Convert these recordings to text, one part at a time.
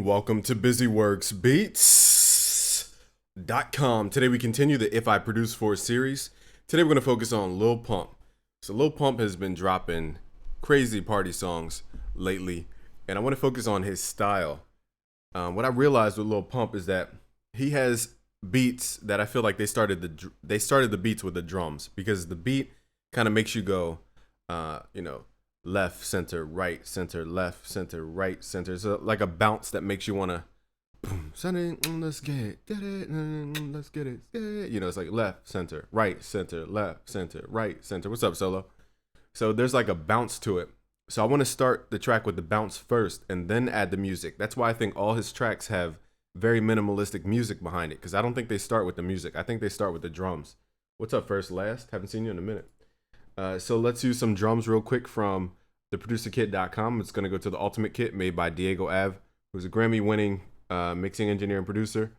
Welcome to BusyWorksBeats.com. Today we continue the If I Produce For series. Today we're going to focus on Lil Pump. So Lil Pump has been dropping crazy party songs lately, and I want to focus on his style. What I realized with Lil Pump is that he has beats that I feel like they started the beats with the drums, because the beat kind of makes you go, left, center, right, center, left, center, right, center. So like a bounce that makes you want to, let's get it, let's get it. You know, it's like left, center, right, center, left, center, right, center. What's up, Solo? So there's like a bounce to it. So I want to start the track with the bounce first and then add the music. That's why I think all his tracks have very minimalistic music behind it, because I don't think they start with the music. I think they start with the drums. What's up, First Last? Haven't seen you in a minute. So let's use some drums real quick from theproducerkit.com. It's going to go to the Ultimate Kit made by Diego Ave, who's a Grammy-winning mixing engineer and producer,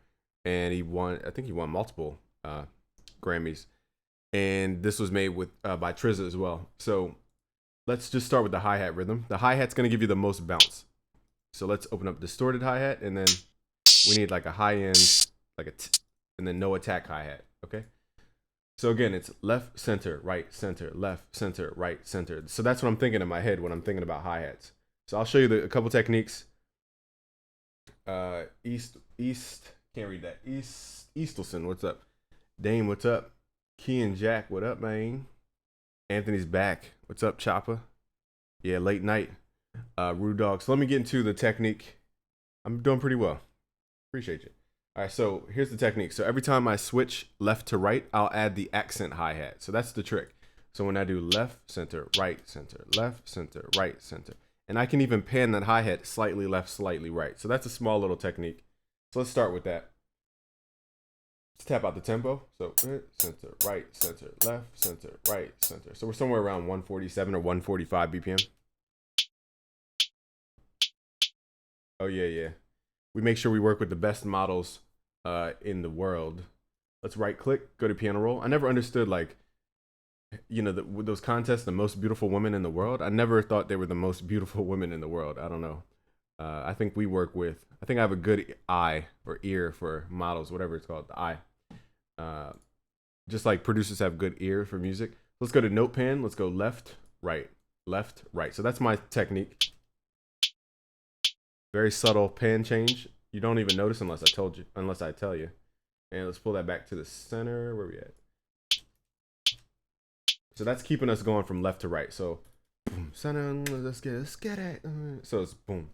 and I think he won multiple Grammys. And this was made with by Trizza as well. So let's just start with the hi-hat rhythm. The hi-hat's going to give you the most bounce. So let's open up distorted hi-hat, and then we need like a high end, like and then no attack hi-hat. Okay. So again, it's left, center, right, center, left, center, right, center. So that's what I'm thinking in my head when I'm thinking about hi-hats. So I'll show you a couple techniques. Can't read that. Eastelson, what's up? Dame, what's up? Key and Jack, what up, man? Anthony's back. What's up, Chopper? Yeah, late night. Rude Dog. So let me get into the technique. I'm doing pretty well. Appreciate you. All right, so here's the technique. So every time I switch left to right, I'll add the accent hi-hat. So that's the trick. So when I do left, center, right, center, left, center, right, center. And I can even pan that hi-hat slightly left, slightly right. So that's a small little technique. So let's start with that. Let's tap out the tempo. So center, right, center, left, center, right, center. So we're somewhere around 147 or 145 BPM. Oh, yeah. We make sure we work with the best models in the world. Let's right click, go to piano roll. I never understood, like, with those contests, the most beautiful women in the world. I never thought they were the most beautiful women in the world. I don't know. I think I have a good eye or ear for models, whatever it's called, the eye. Just like producers have good ear for music. Let's go to note pan. Let's go left, right, left, right. So that's my technique. Very subtle pan change. You don't even notice unless I tell you. And let's pull that back to the center. Where we at? So that's keeping us going from left to right. So boom, center, let's get it. So it's boom.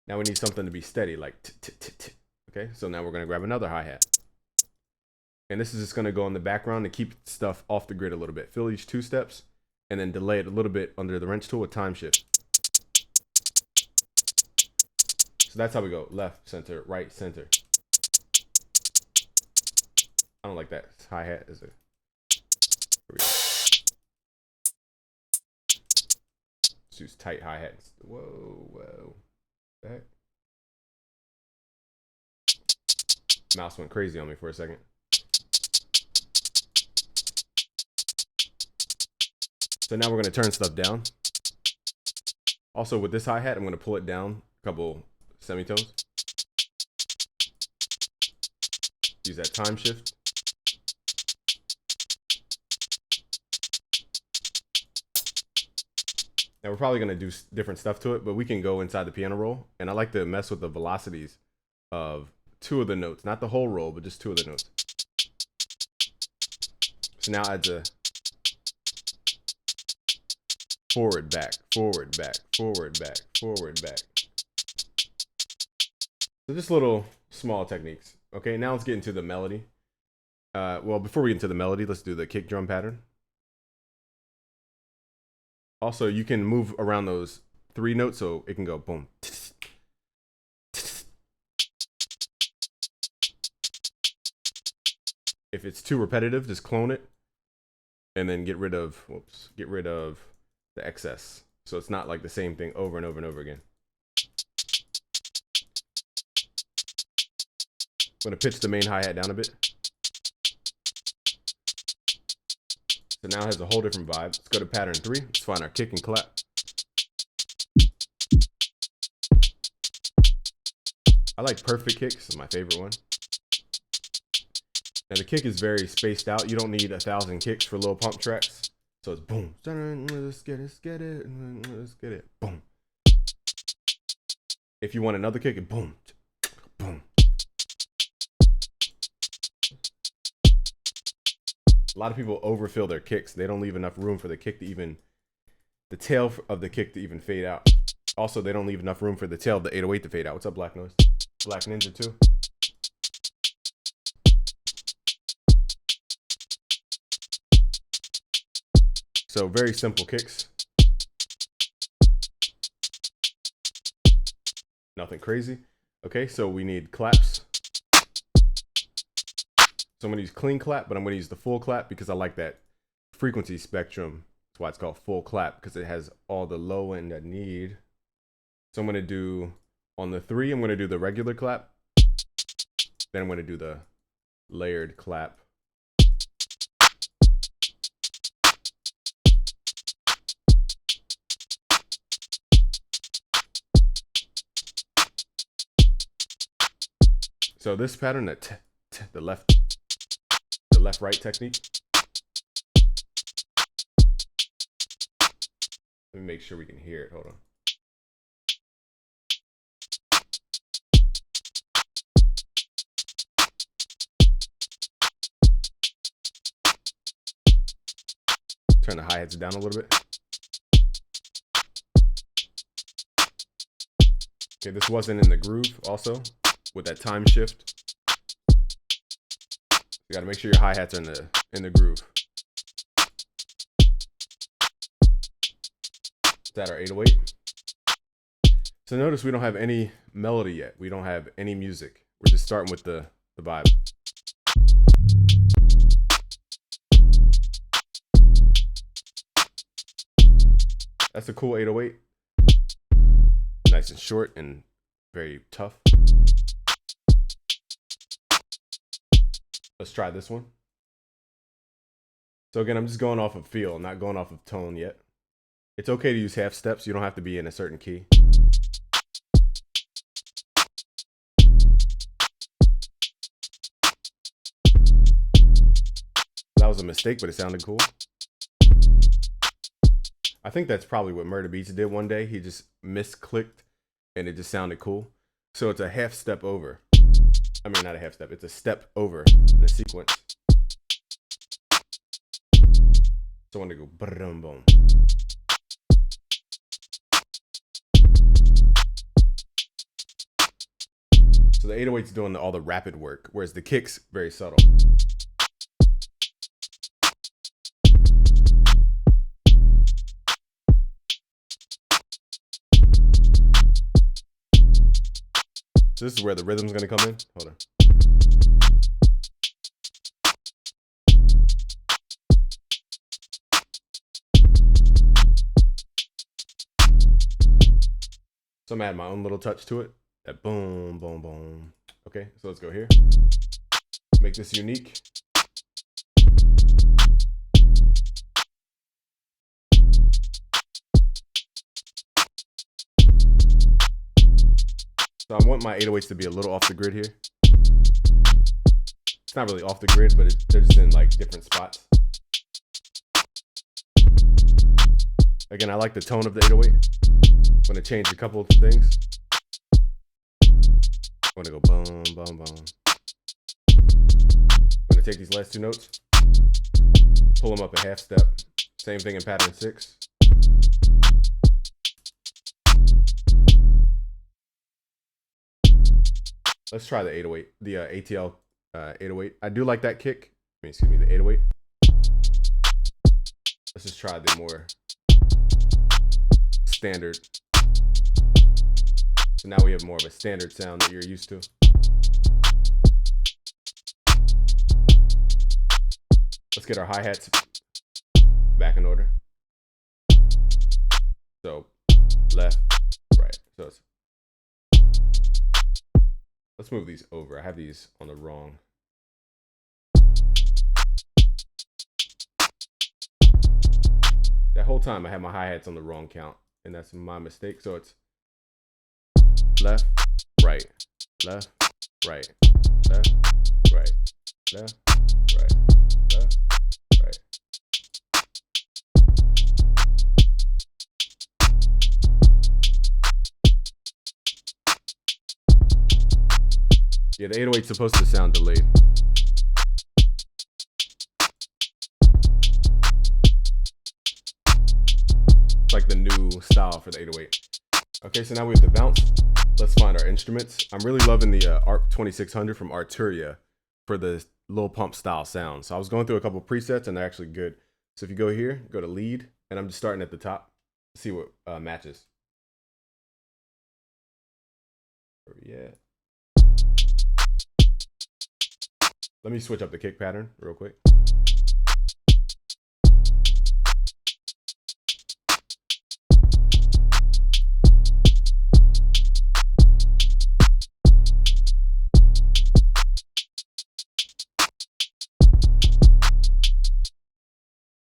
Now we need something to be steady, like okay, so now we're gonna grab another hi-hat. And this is just gonna go in the background to keep stuff off the grid a little bit. Fill each two steps and then delay it a little bit under the wrench tool with time shift. So that's how we go. Left, center, right, center. I don't like that. Hi-hat is Here we go. Let's use tight hi-hats. Whoa. Back. Mouse went crazy on me for a second. So now we're going to turn stuff down. Also with this hi-hat, I'm going to pull it down a couple semitones. Use that time shift. Now we're probably going to do different stuff to it, but we can go inside the piano roll. And I like to mess with the velocities of two of the notes, not the whole roll, but just two of the notes. So now adds a forward, back, forward, back, forward, back, forward, back. So just little small techniques. Okay, now let's get into the melody. Well, before we get into the melody, let's do the kick drum pattern. Also, you can move around those three notes so it can go boom. If it's too repetitive, just clone it and then get rid of the excess. So it's not like the same thing over and over and over again. I'm gonna pitch the main hi-hat down a bit. So now it has a whole different vibe. Let's go to pattern 3. Let's find our kick and clap. I like perfect kicks. This is my favorite one. Now the kick is very spaced out. You don't need 1,000 kicks for Lil Pump tracks. So it's boom. Let's get it, let's get it, let's get it. Boom. If you want another kick, it boom, boom. A lot of people overfill their kicks. They don't leave enough room for the kick to even, the tail of the kick to even fade out. Also, they don't leave enough room for the tail of the 808 to fade out. What's up, Black Noise? Black Ninja too. So very simple kicks. Nothing crazy. Okay, so we need claps. So I'm gonna use clean clap, but I'm gonna use the full clap because I like that frequency spectrum. That's why it's called full clap, because it has all the low end I need. So I'm gonna do, on the 3, I'm gonna do the regular clap. Then I'm gonna do the layered clap. So this pattern, the left right technique. Let me make sure we can hear it. Hold on. Turn the hi-hats down a little bit. Okay, this wasn't in the groove also with that time shift. You gotta make sure your hi-hats are in the groove. Is that our 808? So notice we don't have any melody yet. We don't have any music. We're just starting with the vibe. That's a cool 808. Nice and short and very tough. Let's try this one. So again, I'm just going off of feel, not going off of tone yet. It's okay to use half steps. You don't have to be in a certain key. That was a mistake, but it sounded cool. I think that's probably what Murder Beats did one day. He just misclicked and it just sounded cool. So it's a half step over. I mean, not a half step. It's a step over in the sequence. So I want to go boom, boom. So the 808's doing all the rapid work, whereas the kick's very subtle. So this is where the rhythm's gonna come in. Hold on. So I'm adding my own little touch to it. That boom, boom, boom. Okay, so let's go here. Make this unique. So I want my 808s to be a little off the grid here. It's not really off the grid, but they're just in like different spots. Again, I like the tone of the 808. I'm gonna change a couple of things. I'm gonna go boom, boom, boom. I'm gonna take these last 2 notes, pull them up a half step. Same thing in pattern 6. Let's try the 808, the ATL 808. I do like that kick. Excuse me, the 808. Let's just try the more standard. So now we have more of a standard sound that you're used to. Let's get our hi-hats back in order. So left, right. So it's Let's move these over. I have these on the wrong. That whole time I had my hi-hats on the wrong count, and that's my mistake. So it's left, right, left, right, left, right, left, right, left, right. Yeah, the 808's supposed to sound delayed. It's like the new style for the 808. Okay, so now we have the bounce. Let's find our instruments. I'm really loving the ARP 2600 from Arturia for the Lil Pump style sound. So I was going through a couple presets and they're actually good. So if you go here, go to lead, and I'm just starting at the top. See what matches. Yeah. Let me switch up the kick pattern real quick.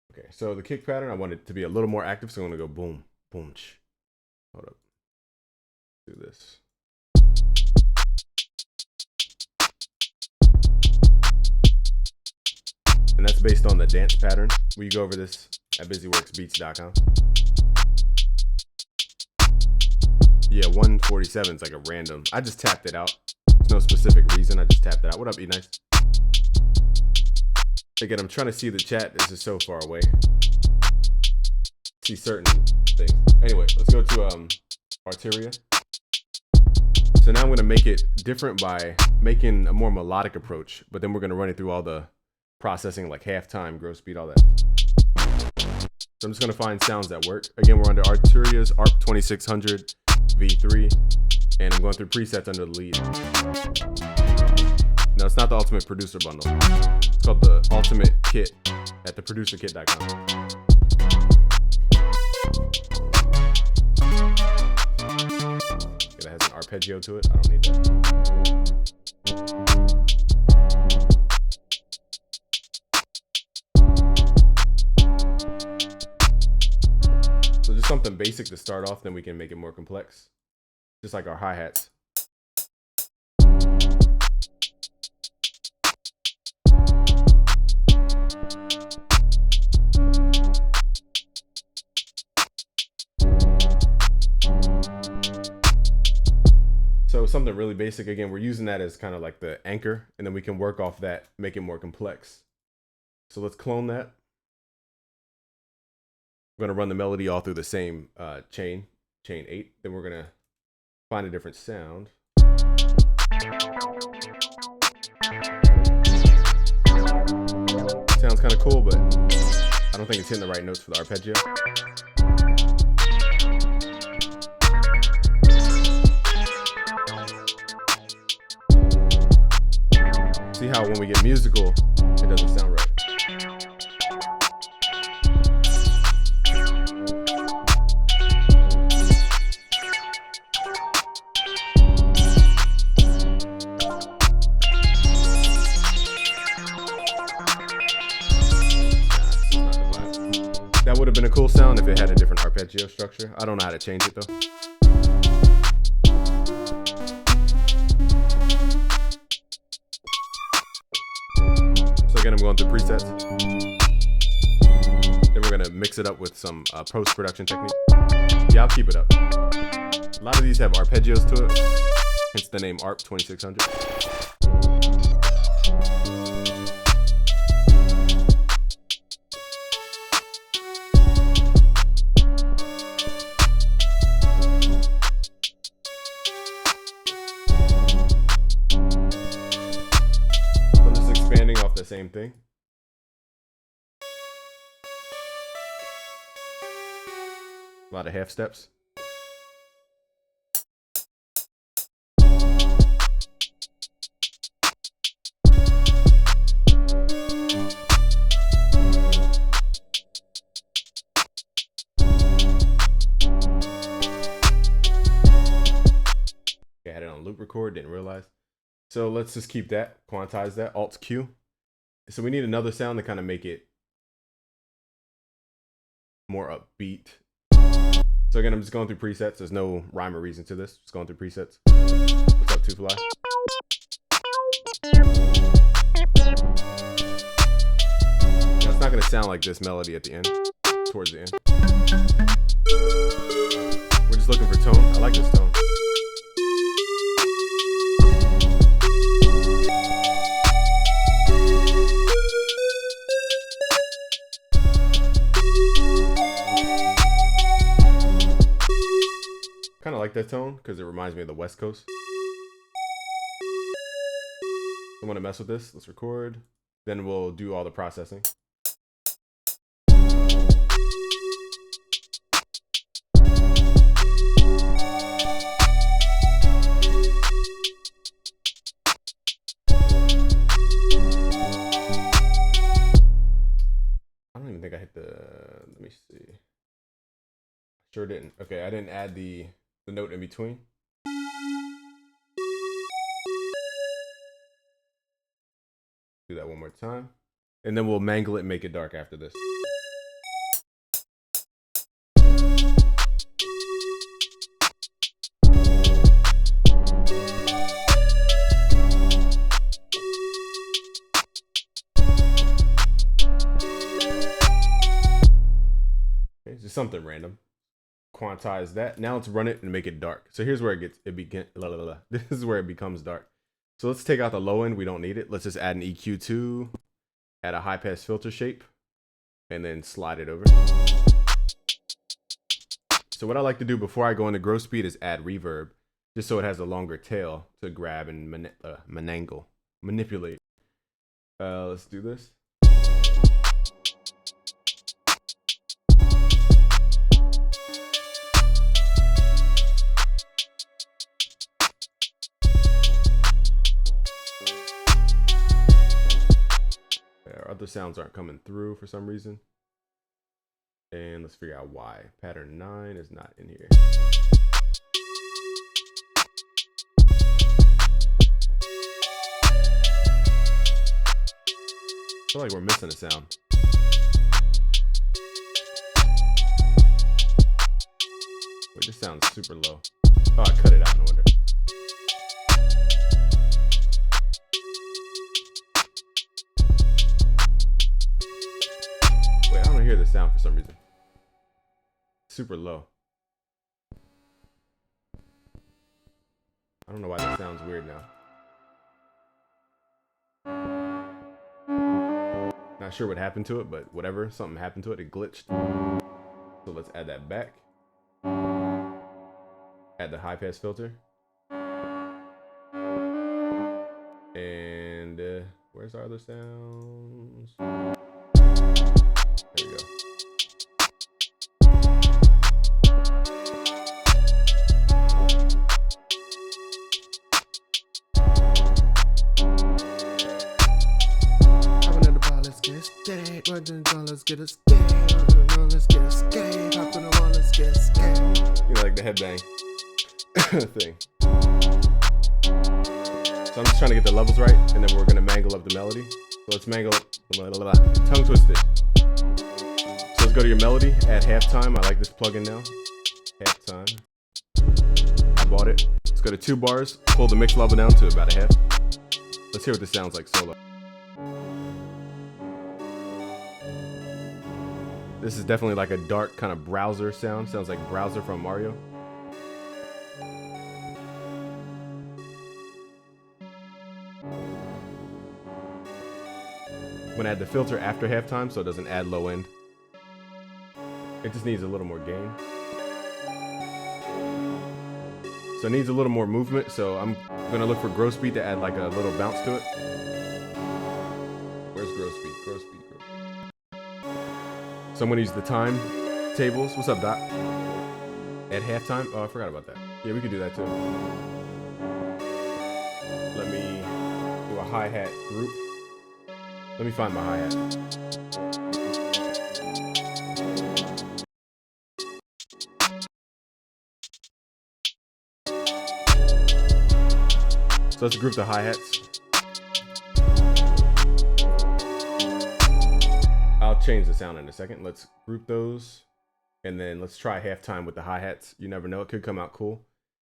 Okay, so the kick pattern, I want it to be a little more active, so I'm gonna go boom, boom, ch. Hold up. Do this. And that's based on the dance pattern. We go over this at busyworksbeats.com. Yeah, 147 is like a random. I just tapped it out. There's no specific reason. I just tapped it out. What up, E-Nice? Again, I'm trying to see the chat. This is so far away. See certain things. Anyway, let's go to Arturia. So now I'm going to make it different by making a more melodic approach, but then we're going to run it through all the processing, like halftime, growth speed, all that. So I'm just going to find sounds that work. Again, we're under Arturia's ARP 2600 V3, and I'm going through presets under the lead. No, it's not the Ultimate Producer Bundle. It's called the Ultimate Kit at theproducerkit.com. It has an arpeggio to it. I don't need that. So just something basic to start off, then we can make it more complex. Just like our hi-hats. So something really basic. Again, we're using that as kind of like the anchor, and then we can work off that, make it more complex. So let's clone that. We're going to run the melody all through the same chain 8. Then we're going to find a different sound. Sounds kind of cool, but I don't think it's hitting the right notes for the arpeggio. See how when we get musical, it doesn't sound right. That would have been a cool sound if it had a different arpeggio structure. I don't know how to change it though. So again, I'm going through presets. Then we're gonna mix it up with some post-production technique. Yeah, I'll keep it up. A lot of these have arpeggios to it, hence the name ARP 2600. Off the same thing. A lot of half steps. Okay, I had it on loop record, didn't realize. So let's just keep that, quantize that, Alt Q. So we need another sound to kind of make it more upbeat. So again, I'm just going through presets. There's no rhyme or reason to this. Just going through presets. What's up, Two Fly? Now it's not gonna sound like this melody at the end, towards the end. We're just looking for tone. I like this tone. Kind of like that tone because it reminds me of the West Coast. I want to mess with this. Let's record. Then we'll do all the processing. I don't even think I hit the, let me see. Sure didn't. Okay, I didn't add the note in between. Do that one more time. And then we'll mangle it and make it dark after this. Okay, just something random. Quantize that. Now let's run it and make it dark. So here's where this is where it becomes dark. So let's take out the low end. We don't need it. Let's just add an EQ2, add a high pass filter shape, and then slide it over. So what I like to do before I go into growth speed is add reverb, just so it has a longer tail to grab and manipulate. Let's do this. Our other sounds aren't coming through for some reason. And let's figure out why. Pattern 9 is not in here. I feel like we're missing a sound. Wait, this sounds super low. Oh, I cut it out, no wonder. Wait, I don't hear the sound for some reason. Super low. I don't know why that sounds weird now. Not sure what happened to it, but whatever. Something happened to it. It glitched. So let's add that back. Add the high pass filter. And where's our other sounds? There we go. Let's get a skate. Let's get a skate. Hop on the wall, let's get a skate. You know, like the headbang thing. So I'm just trying to get the levels right, and then we're gonna mangle up the melody. So let's mangle up, tongue twisted. So let's go to your melody, add halftime. I like this plugin now. Halftime. I bought it. Let's go to 2 bars, pull the mix level down to about a half. Let's hear what this sounds like solo. This is definitely like a dark kind of browser sound. Sounds like browser from Mario. I'm gonna add the filter after halftime so it doesn't add low end. It just needs a little more gain. So it needs a little more movement. So I'm gonna look for growth speed to add like a little bounce to it. Where's growth speed? Growth speed. So I'm gonna use the time tables. What's up, Doc? At halftime? Oh, I forgot about that. Yeah, we could do that too. Let me do a hi-hat group. Let me find my hi-hat. So So let's group the hi-hats. I'll change the sound in a second. Let's group those. And then let's try halftime with the hi-hats. You never know, it could come out cool.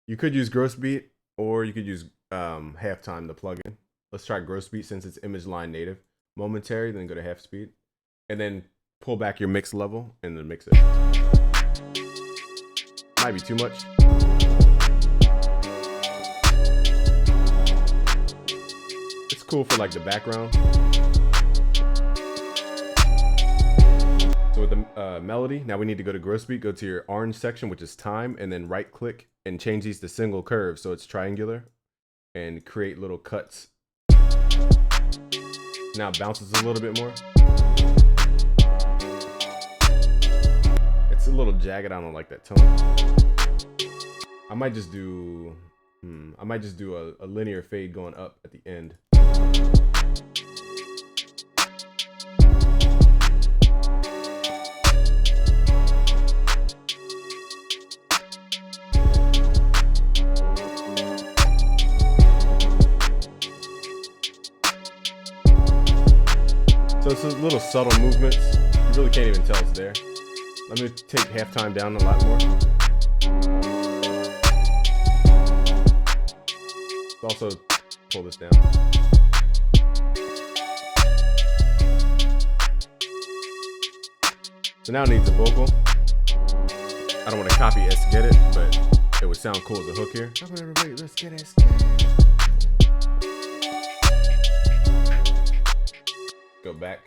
You could use gross beat, or you could use halftime, the plugin. Let's try gross beat since it's image line native. Momentary, then go to half speed. And then pull back your mix level and then mix it. Might be too much. It's cool for like the background. So with the melody, now we need to go to gross beat, go to your orange section, which is time, and then right click and change these to single curves so it's triangular and create little cuts. Now it bounces a little bit more. It's a little jagged, I don't like that tone. I might just do a linear fade going up at the end. So it's a little subtle movements. You really can't even tell it's there. Let me take halftime down a lot more. Also pull this down. So now it needs a vocal. I don't want to copy S Get It, but it would sound cool as a hook here. Let's get it. Go back,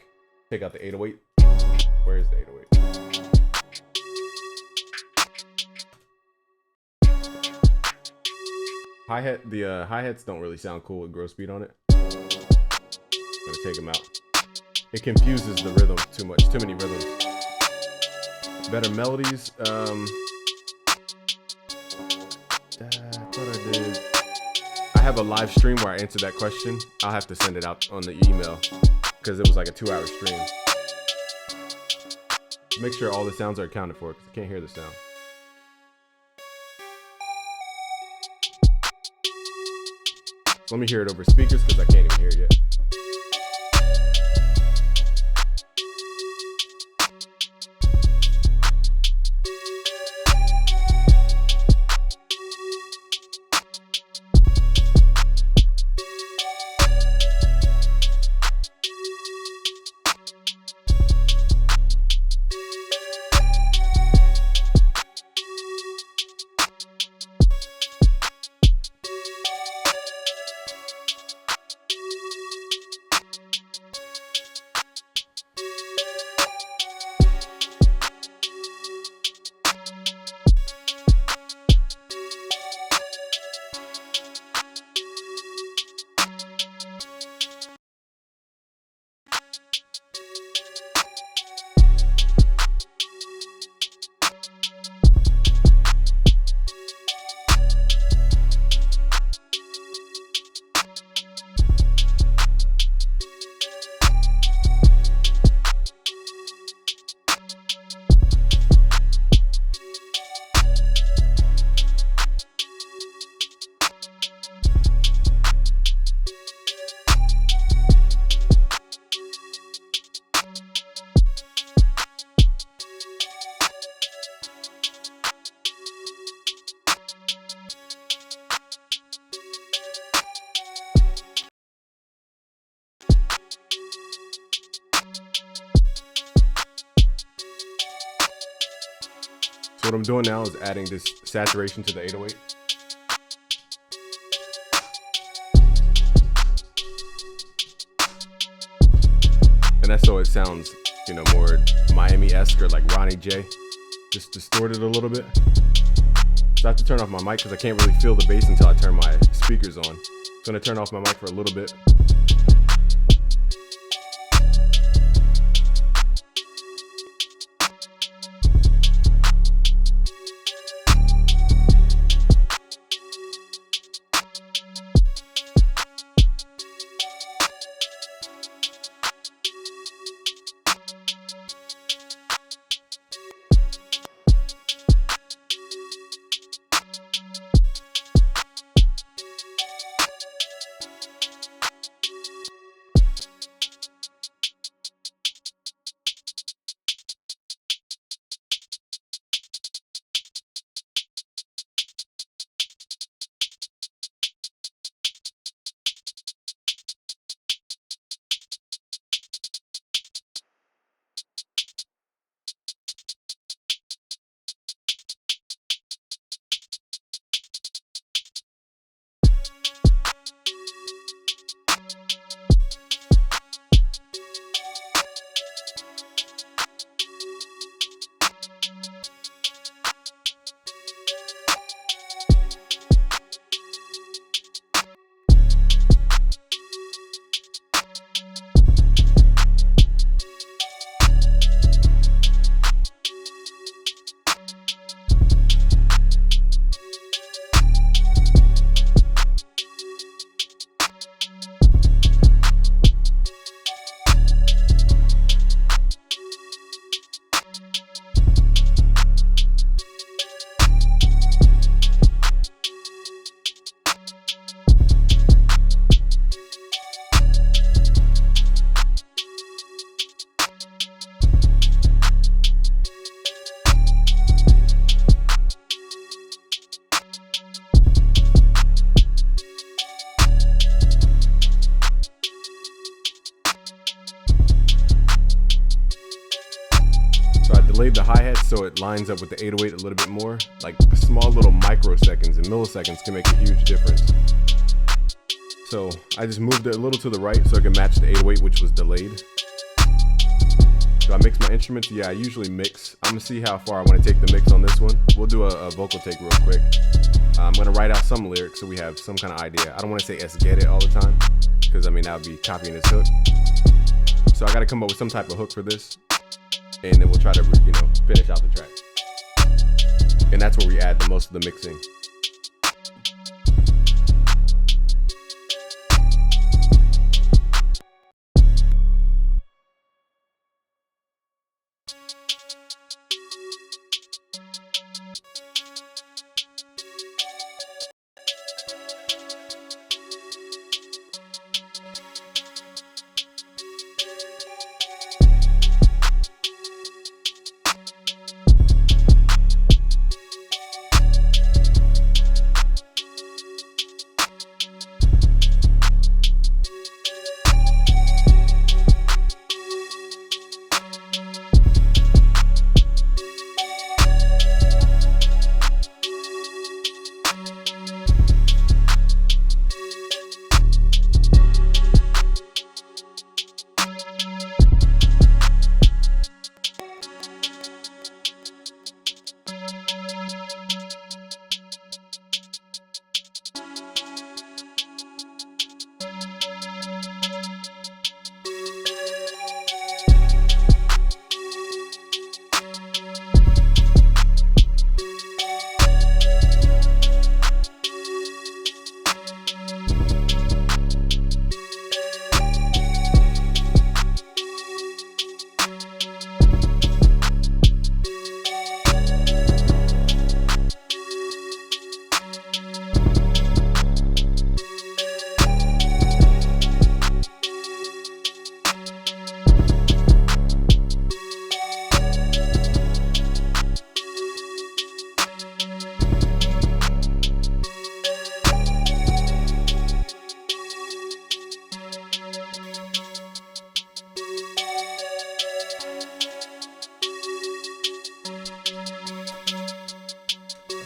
take out the 808. Where is the 808? Hi-hat, the hi-hats don't really sound cool with gross beat on it. I'm gonna take them out. It confuses the rhythm too much, too many rhythms. Better melodies. I thought I did. I have a live stream where I answer that question. I'll have to send it out on the email because it was like a 2-hour stream. Make sure all the sounds are accounted for because I can't hear the sound. Let me hear it over speakers because I can't even hear it yet. So what I'm doing now is adding this saturation to the 808. And that's so it sounds, you know, more Miami-esque or like Ronnie J. Just distorted a little bit. So I have to turn off my mic because I can't really feel the bass until I turn my speakers on. So I'm gonna turn off my mic for a little bit. delayed the hi-hat so it lines up with the 808 a little bit more. Like small little microseconds and milliseconds can make a huge difference. So I just moved it a little to the right so it can match the 808, which was delayed. So I mix my instruments. Yeah, I usually mix. I'm gonna see how far I want to take the mix on this one. We'll do a vocal take real quick. I'm gonna write out some lyrics so we have some kind of idea. I don't want to say "let's get it" all the time, because I mean that would be copying his hook. So I gotta come up with some type of hook for this, and then we'll try to, finish out the track. And that's where we add the most of the mixing.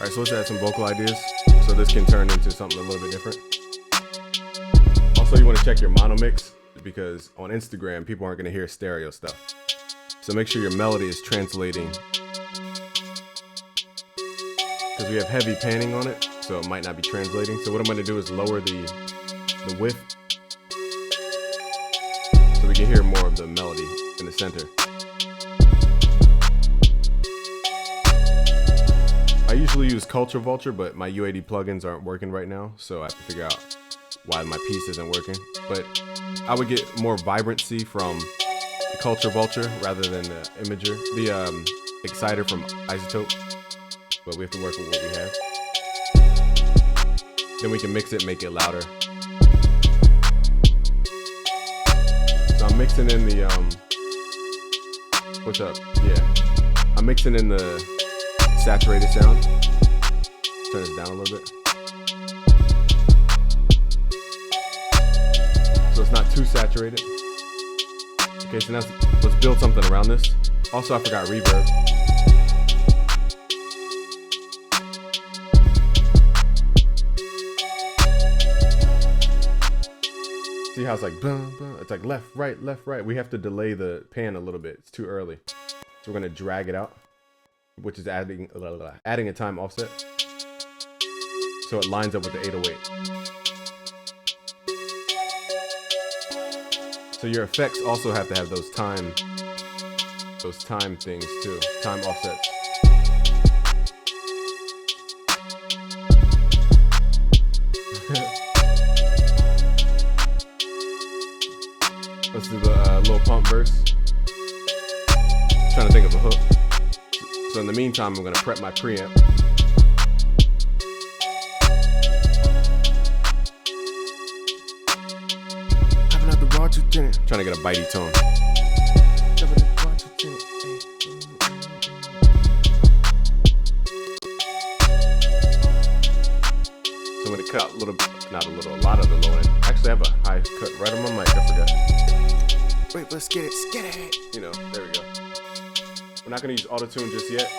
Alright, so let's add some vocal ideas so this can turn into something a little bit different. Also, you want to check your mono mix, because on Instagram, people aren't going to hear stereo stuff. So make sure your melody is translating, because we have heavy panning on it, so it might not be translating. So what I'm going to do is lower the width so we can hear more of the melody in the center. I usually use Culture Vulture, but my UAD plugins aren't working right now, so I have to figure out why my piece isn't working. But I would get more vibrancy from the Culture Vulture rather than the Imager, the Exciter from Isotope. But we have to work with what we have. Then we can mix it, make it louder. So I'm mixing in the what's up? Yeah, I'm mixing in the saturated sound. Turn this down a little bit so it's not too saturated. Okay, so now let's build something around this. Also, I forgot reverb. See how it's like boom, boom. It's like left, right, left, right. We have to delay the pan a little bit. It's too early, so we're gonna drag it out, which is adding a time offset so it lines up with the 808. So your effects also have to have those time things too, time offsets. Let's do the Lil Pump verse. Trying to think of a hook. So in the meantime, I'm gonna prep my preamp. Trying to get a bitey tone. So I'm gonna cut a little, a lot of the low end. Actually, I have a high cut right on my mic. I forgot. Wait, let's get it. You know, there we go. We're not gonna use auto-tune just yet.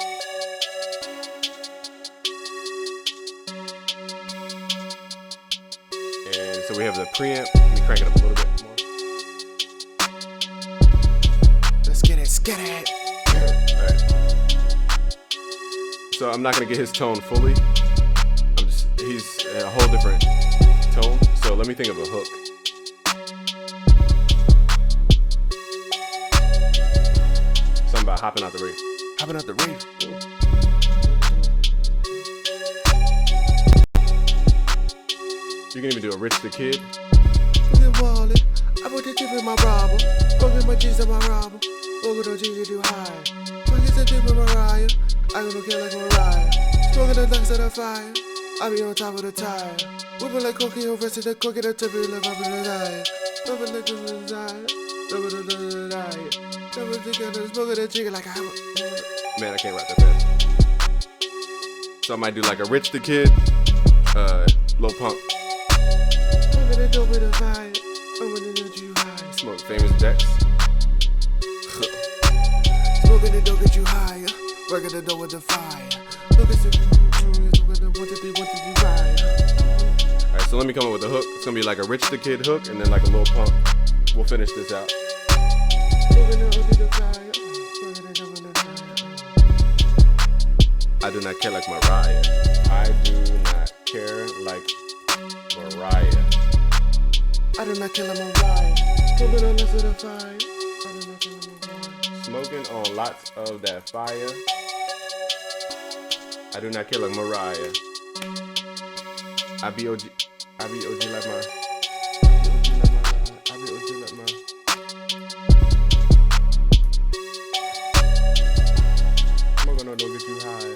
And so we have the preamp. Let me crank it up a little bit more. Let's get it, Alright. So I'm not gonna get his tone fully. He's a whole different tone. So let me think of a hook. Something about hopping out the rave. Hopping out the rave. You can even do a Rich the Kid. Wallet. I put the tip in my robber. Go get my G's in my robber. Go get the G's too high. Go get the tip in Mariah. I gonna kill like Mariah. Smoking the ducks of the fire. I be on top of the tire. Whipping like cocaine over to the cook at the tip of the up in the tire. Smoking the desire. Smoking the diet. Smoking the chicken like I have a... Man, I can't rap that fast. So I might do like a Rich the Kid, Lil Pump. Smoking the dope with the fire. Smoke famous Dex. Smoking the dope get you higher. Working the dope with the fire. Look at the 1, 2, 3, 1, 2, 3, ride. Alright, so let me come up with a hook. It's gonna be like a Rich the Kid hook and then like a Lil Pump. We'll finish this out. I do not care like Mariah. I do not care like Mariah. I do not care like Mariah. Smoking on lots of the fire. Smoking on lots of that fire. I do not care like Mariah. I be OG like my. I be OG like my. Smoking on don't get you high.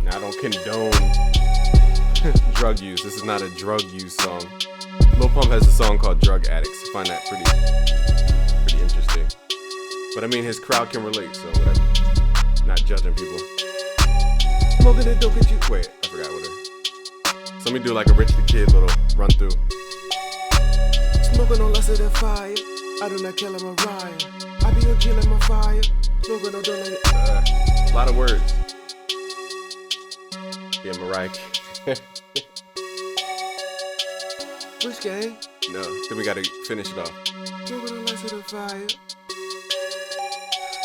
Now I don't condone drug use. This is not a drug use song. Lil Pump has a song called Drug Addicts. I find that pretty interesting. But I mean, his crowd can relate, so whatever. Not judging people. Smoking the dope get you. Wait, I forgot what it. So let me do like a Rich the Kid little run through. Smoking on less of the fire. I do not kill like Mariah. I be OG like my fire. Smoking on don't like a lot of words. Yeah, Mariah. Which gang? No, then we gotta finish it off. Smoking on less of the fire.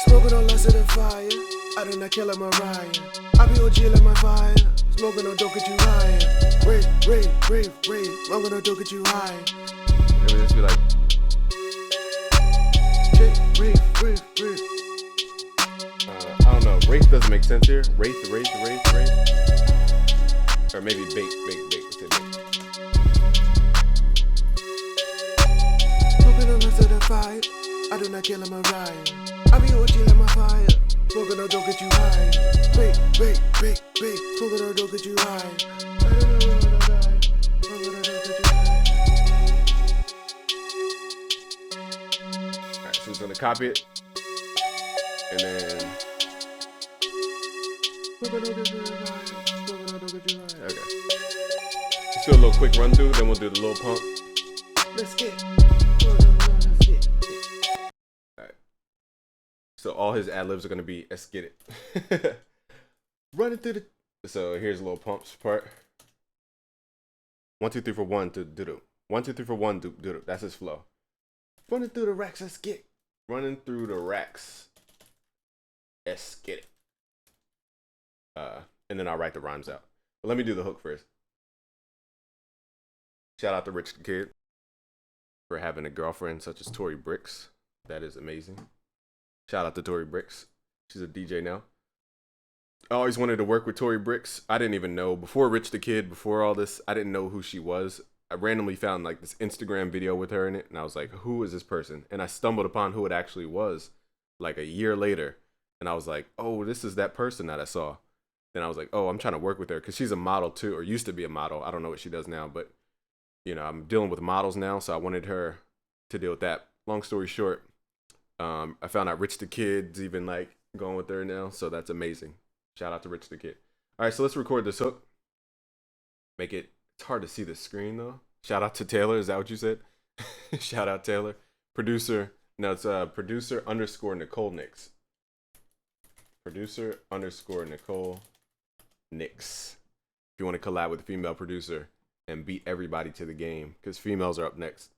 Smoking on less of the fire. I do not kill like Mariah. I be OG like my fire. Smoking on dope get you higher. Rave. Smoking on dope get you higher. It would just be like rave. I don't know. Wraith doesn't make sense here. Wraith. Or maybe bake. Let's say bake. Smoking on less of the fire. I do not kill like Mariah. I be OG like my fire. Smoking on don't get you high. Bake. Smoking on don't get you high. Alright, so it's gonna copy it. And then okay. Let's do a little quick run through, then we'll do the Lil Pump. Let's get. Alright. So all his ad-libs are gonna be let's get it. Running through the. So here's Lil Pump's part. 1, 2, 3 for 1 do do. 1, 2, 3 for 1 do do. That's his flow. Running through the racks, let's get. Running through the racks. Let's get it. And then I'll write the rhymes out. But let me do the hook first. Shout out to Rich the Kid for having a girlfriend such as Tory Bricks. That is amazing. Shout out to Tory Bricks. She's a DJ now. I always wanted to work with Tory Bricks. I didn't even know, before Rich the Kid, before all this, I didn't know who she was. I randomly found like this Instagram video with her in it, and I was like, who is this person? And I stumbled upon who it actually was like a year later. And I was like, oh, this is that person that I saw. Then I was like, oh, I'm trying to work with her because she's a model too, or used to be a model. I don't know what she does now, but you know, I'm dealing with models now, so I wanted her to deal with that. Long story short, I found out Rich the Kid's even like going with her now, so that's amazing. Shout out to Rich the Kid. All right, so let's record this hook. Make it. It's hard to see the screen though. Shout out to Taylor. Is that what you said? Shout out Taylor, producer No, it's producer underscore Nicole Nix. Producer underscore Nicole Nix. If you want to collab with a female producer and beat everybody to the game, because females are up next.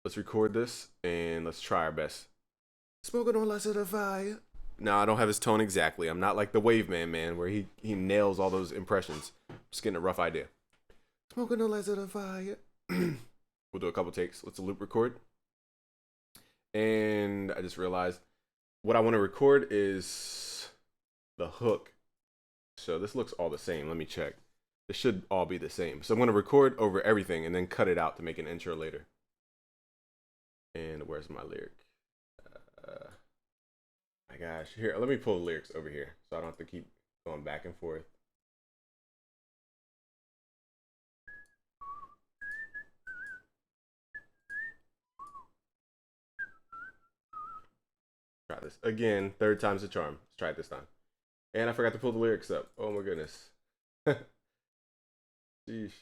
Let's record this and let's try our best. Smoking on less of the fire. No, I don't have his tone exactly. I'm not like the Wave Man, where he nails all those impressions. Just getting a rough idea. Smoking on less of the fire. We'll do a couple takes. Let's loop record. And I just realized what I want to record is the hook. So this looks all the same. Let me check. This should all be the same. So I'm going to record over everything and then cut it out to make an intro later. And where's my lyric? My gosh. Here, let me pull the lyrics over here so I don't have to keep going back and forth. Try this again. Third time's the charm. Let's try it this time. And I forgot to pull the lyrics up. Oh my goodness. Sheesh.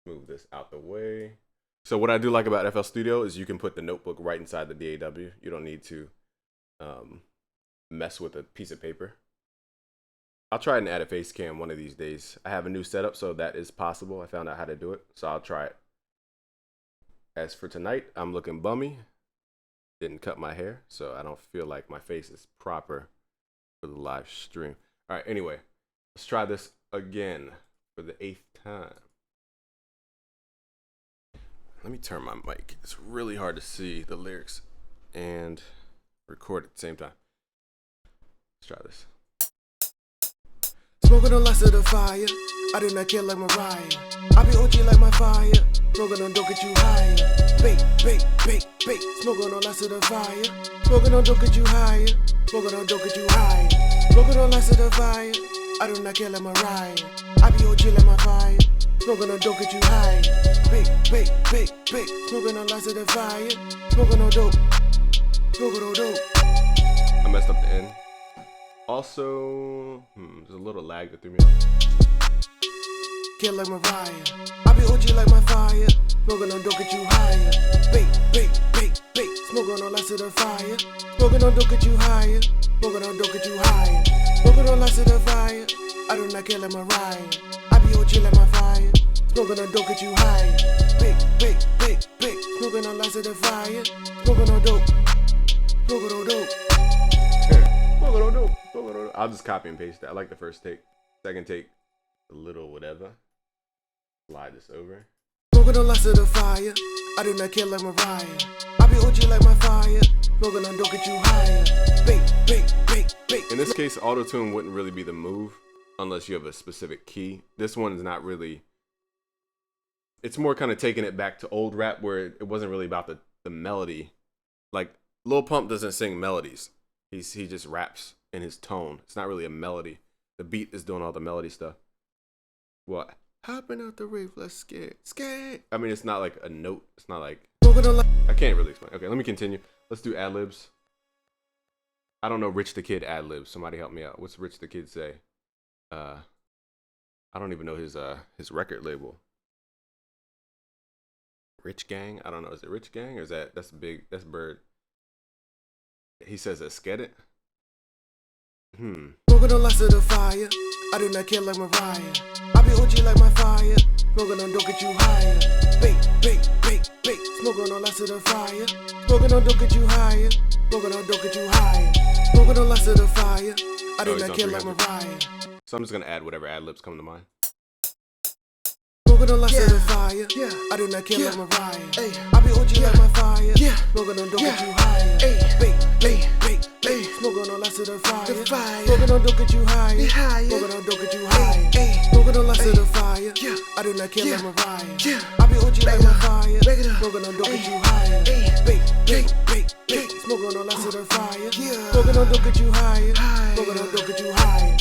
Move this out the way. So what I do like about FL Studio is you can put the notebook right inside the DAW. You don't need to mess with a piece of paper. I'll try and add a face cam one of these days. I have a new setup, so that is possible. I found out how to do it, so I'll try it. As for tonight, I'm looking bummy. Didn't cut my hair, so I don't feel like my face is proper for the live stream. All right, anyway, let's try this again for the 8th time. Let me turn my mic. It's really hard to see the lyrics and record at the same time. Let's try this. Smoking on less of the fire. I do not care like Mariah. I be OG like my fire. Smoking on dope get you higher. Bake, bake, bake, bake. Smoking on less of the fire. Smoking on dope get you higher. Smoking on dope get you higher. Smoking on less of the fire. I do not care like Mariah. I be OG like my fire. Smoking on dope get you higher. Bake, bake, bake, bake. Smoking on less of the fire. Smoking on dope. Smoking on dope. I messed up the end. Also, there's a little lag that threw me off. Kill like Mariah. I be OG like my fire. Smoking on dope get you higher. Bake, bake, bake, bake. Smoking on less of the fire. Smoking on dope get you higher. Smoking on dope get you higher. Smoking on less of the fire. I do not care like Mariah. I be OG like my fire. Smoking on dope get you higher. Bake, bake, bake, bake. Smoking on less of the fire. Smoking on dope. Smoking on dope. Smoking on dope. Smoking on dope. I'll just copy and paste that. I like the first take. Second take, a little whatever. Slide this over. Smoking on less of the fire. I do not care like Mariah. I be OG like my fire. Smoking on dope get you higher. Bake, bake, bake, bake. In this case, auto-tune wouldn't really be the move unless you have a specific key. This one is not really. It's more kind of taking it back to old rap where it wasn't really about the melody. Like Lil Pump doesn't sing melodies. He just raps in his tone. It's not really a melody. The beat is doing all the melody stuff. What? Hopping out the rave, let's skate. I mean, it's not like a note. It's not like. I can't really explain. Okay, let me continue. Let's do ad libs. I don't know Rich the Kid ad libs. Somebody help me out. What's Rich the Kid say? I don't even know his record label. Rich Gang? I don't know. Is it Rich Gang or is that's big? That's Bird. He says let's get it. Smoking on less of the fire. I do not care like Mariah. I be OG like my fire. Smoking on dope get you higher. Bake, bake, bake, bake. Smoking on less of the fire. Smoking on dope get you higher. Smoking on dope get you higher. Smoking on less of the fire. I do not care like Mariah. So I'm just gonna add whatever ad libs come to mind. Smoking on less of the fire. I do not care like Mariah. I be OG like my fire. Smoking on dope get you higher. Bake, bake, bake, bake. Smoking on less of the fire. Smoking on dope get you higher. Smoking on dope get you higher. Smoking on less of the fire. I do not care like Mariah. I be OG like my fire. Smoking on dope get you higher. Bake, bake, bake, bake. Smoking on less of the fire. Smoking on dope get you higher. Smoking on dope get you higher.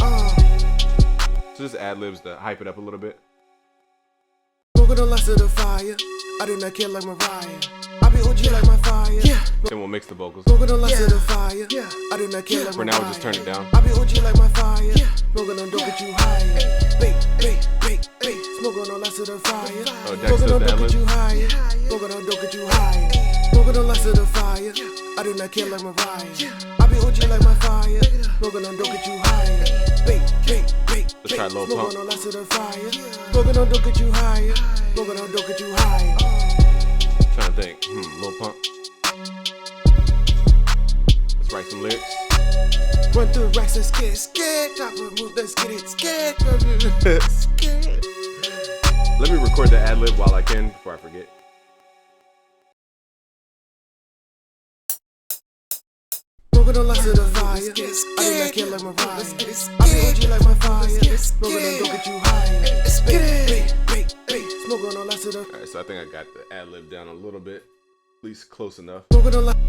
So just ad libs to hype it up a little bit. Smoking on less of the fire. I do not care like Mariah. I be OG like my fire. Then we'll mix the vocals. Smoking on less of the fire. I do not care like Mariah. For now, we'll just turn it down. I be OG like my fire. Smoking on dope get you higher. Bake, bake, bake, bake. Smoking on less of the fire. Smoking on dope get you higher. Smoking on dope get you higher. do not care like Mariah. I be OG like my fire. Smoking on dope get you higher. Let's try Lil Pump. Smoking on lots of the fire. Smoking on dope get you higher. Smoking on dope get you higher. Trying to think. Lil Pump. Let's write some lyrics. Run through racks and scared. Top of move, let's get it scared. Scared. Let me record the ad lib while I can before I forget. Smoking on lots of the fire. I do not care like Mariah. I be OG like my fire. Smoking on dope get you higher. Smoking on lots of the. Alright, so I think I got the ad lib down a little bit, at least close enough. Smoking on lots.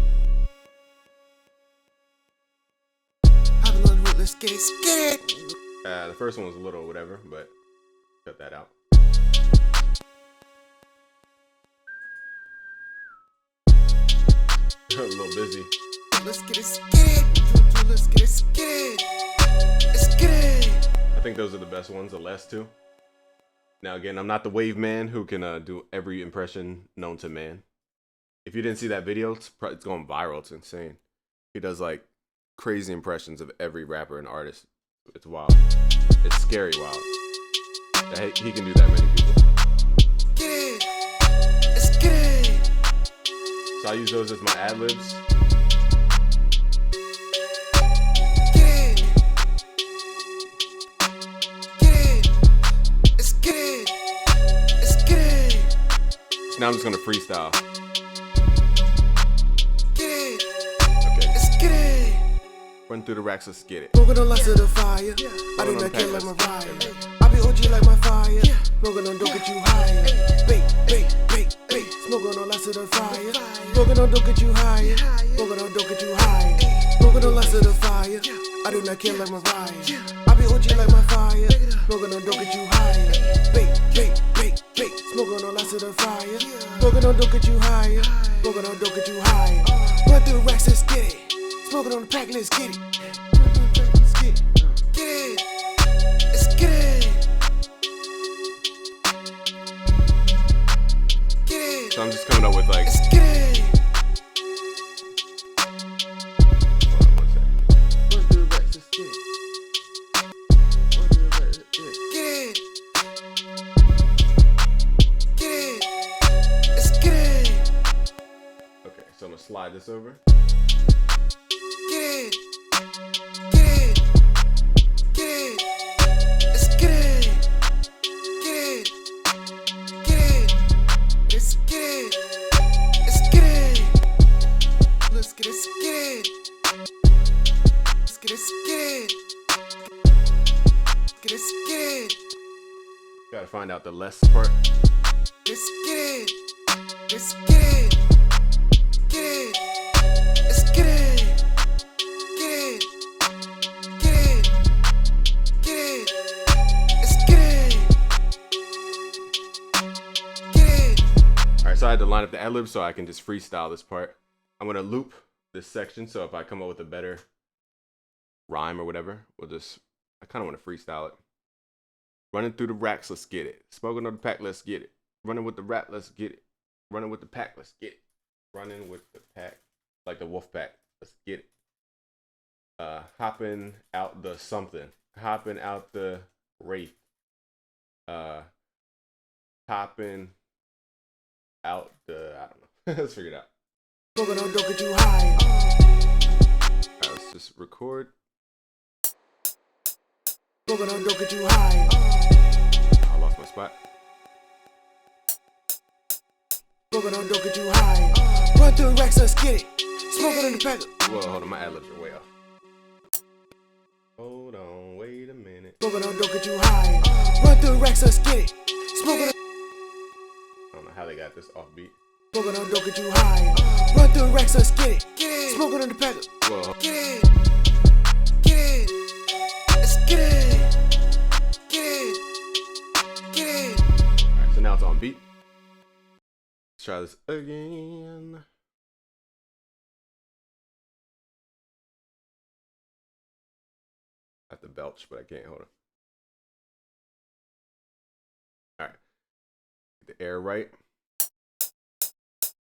Hopping on the road, let's get it scared. The first one was a little whatever, but cut that out. A little busy. Let's get it scared. Let's get it scared. Let's get it. I think those are the best ones, the last two. Now again, I'm not the wave man who can do every impression known to man. If you didn't see that video, it's going viral. It's insane. He does like crazy impressions of every rapper and artist. It's wild. It's scary wild. He can do that many people. Get it. Let's get it. So I use those as my ad libs. So now I'm just gonna freestyle. Get it. Okay. Let's get it. Run through the racks, let's get it. Smoking on lots of the fire. I do not care like Mariah. I be OG like my fire. Smoking on dope get you higher. Smoking on lots of the fire. Smoking on dope get you higher. Smoking on dope get you higher. Smoking on lots of the fire. I do not care like Mariah. I be OG like my fire. Smoking on dope get you higher. Smoking on lots of the fire. Smoking on dope get you higher. Smoking on dope get you higher. Run through racks, let's get it. Smoking on the pack, let's get it. Let's get it. Get it. Let's get it. Get it. So I'm just coming up with like. Let's get it. Hold on one second. Run through racks, let's get it. Run through racks, let's get it. Get it. Get it. Let's get it. Okay, so I'm gonna slide this over. Get it. Get it. Get it. Let's get it. Get it. Get it. Let's get it. Let's get it. Let's get it. Get it. Let's get it. Get it. Get it. Get it. Gotta find out the less part. Let's get it. Let's get it. Get it. Let's get it. Get it. Get it. Get it. Let's get it. Get it. Alright, so I had to line up the ad lib so I can just freestyle this part. I'm gonna loop this section, so if I come up with a better rhyme or whatever, I kinda wanna freestyle it. Running through the racks, let's get it. Smoking on the pack, let's get it. Running with the rap, let's get it. Running with the pack, let's get it. Running with the pack, like the wolf pack, let's get it. Hopping out the something. Hopping out the wraith. Hopping out the, I don't know. Let's figure it out. Smoking on dope get you higher. Alright, let's just record. Smoking on dope get you higher. I lost my spot. Smoking on dope get you higher. Run through racks, let's get it. Smoking on the pack. Well, hold on, my ad libs are way off. Hold on, wait a minute. Smoking on dope get you higher. Run through racks, let's get it. Smoking on. I don't know how they got this off beat. Smoking on dope get you higher. Run through racks, let's get it. Smoking on the pack. Well, Get it. Get it. Let's get it. Get it. Get it. alright, so now it's on beat. Let's try this again. I have to belch, but I can't. Hold on. Alright. Get the air right.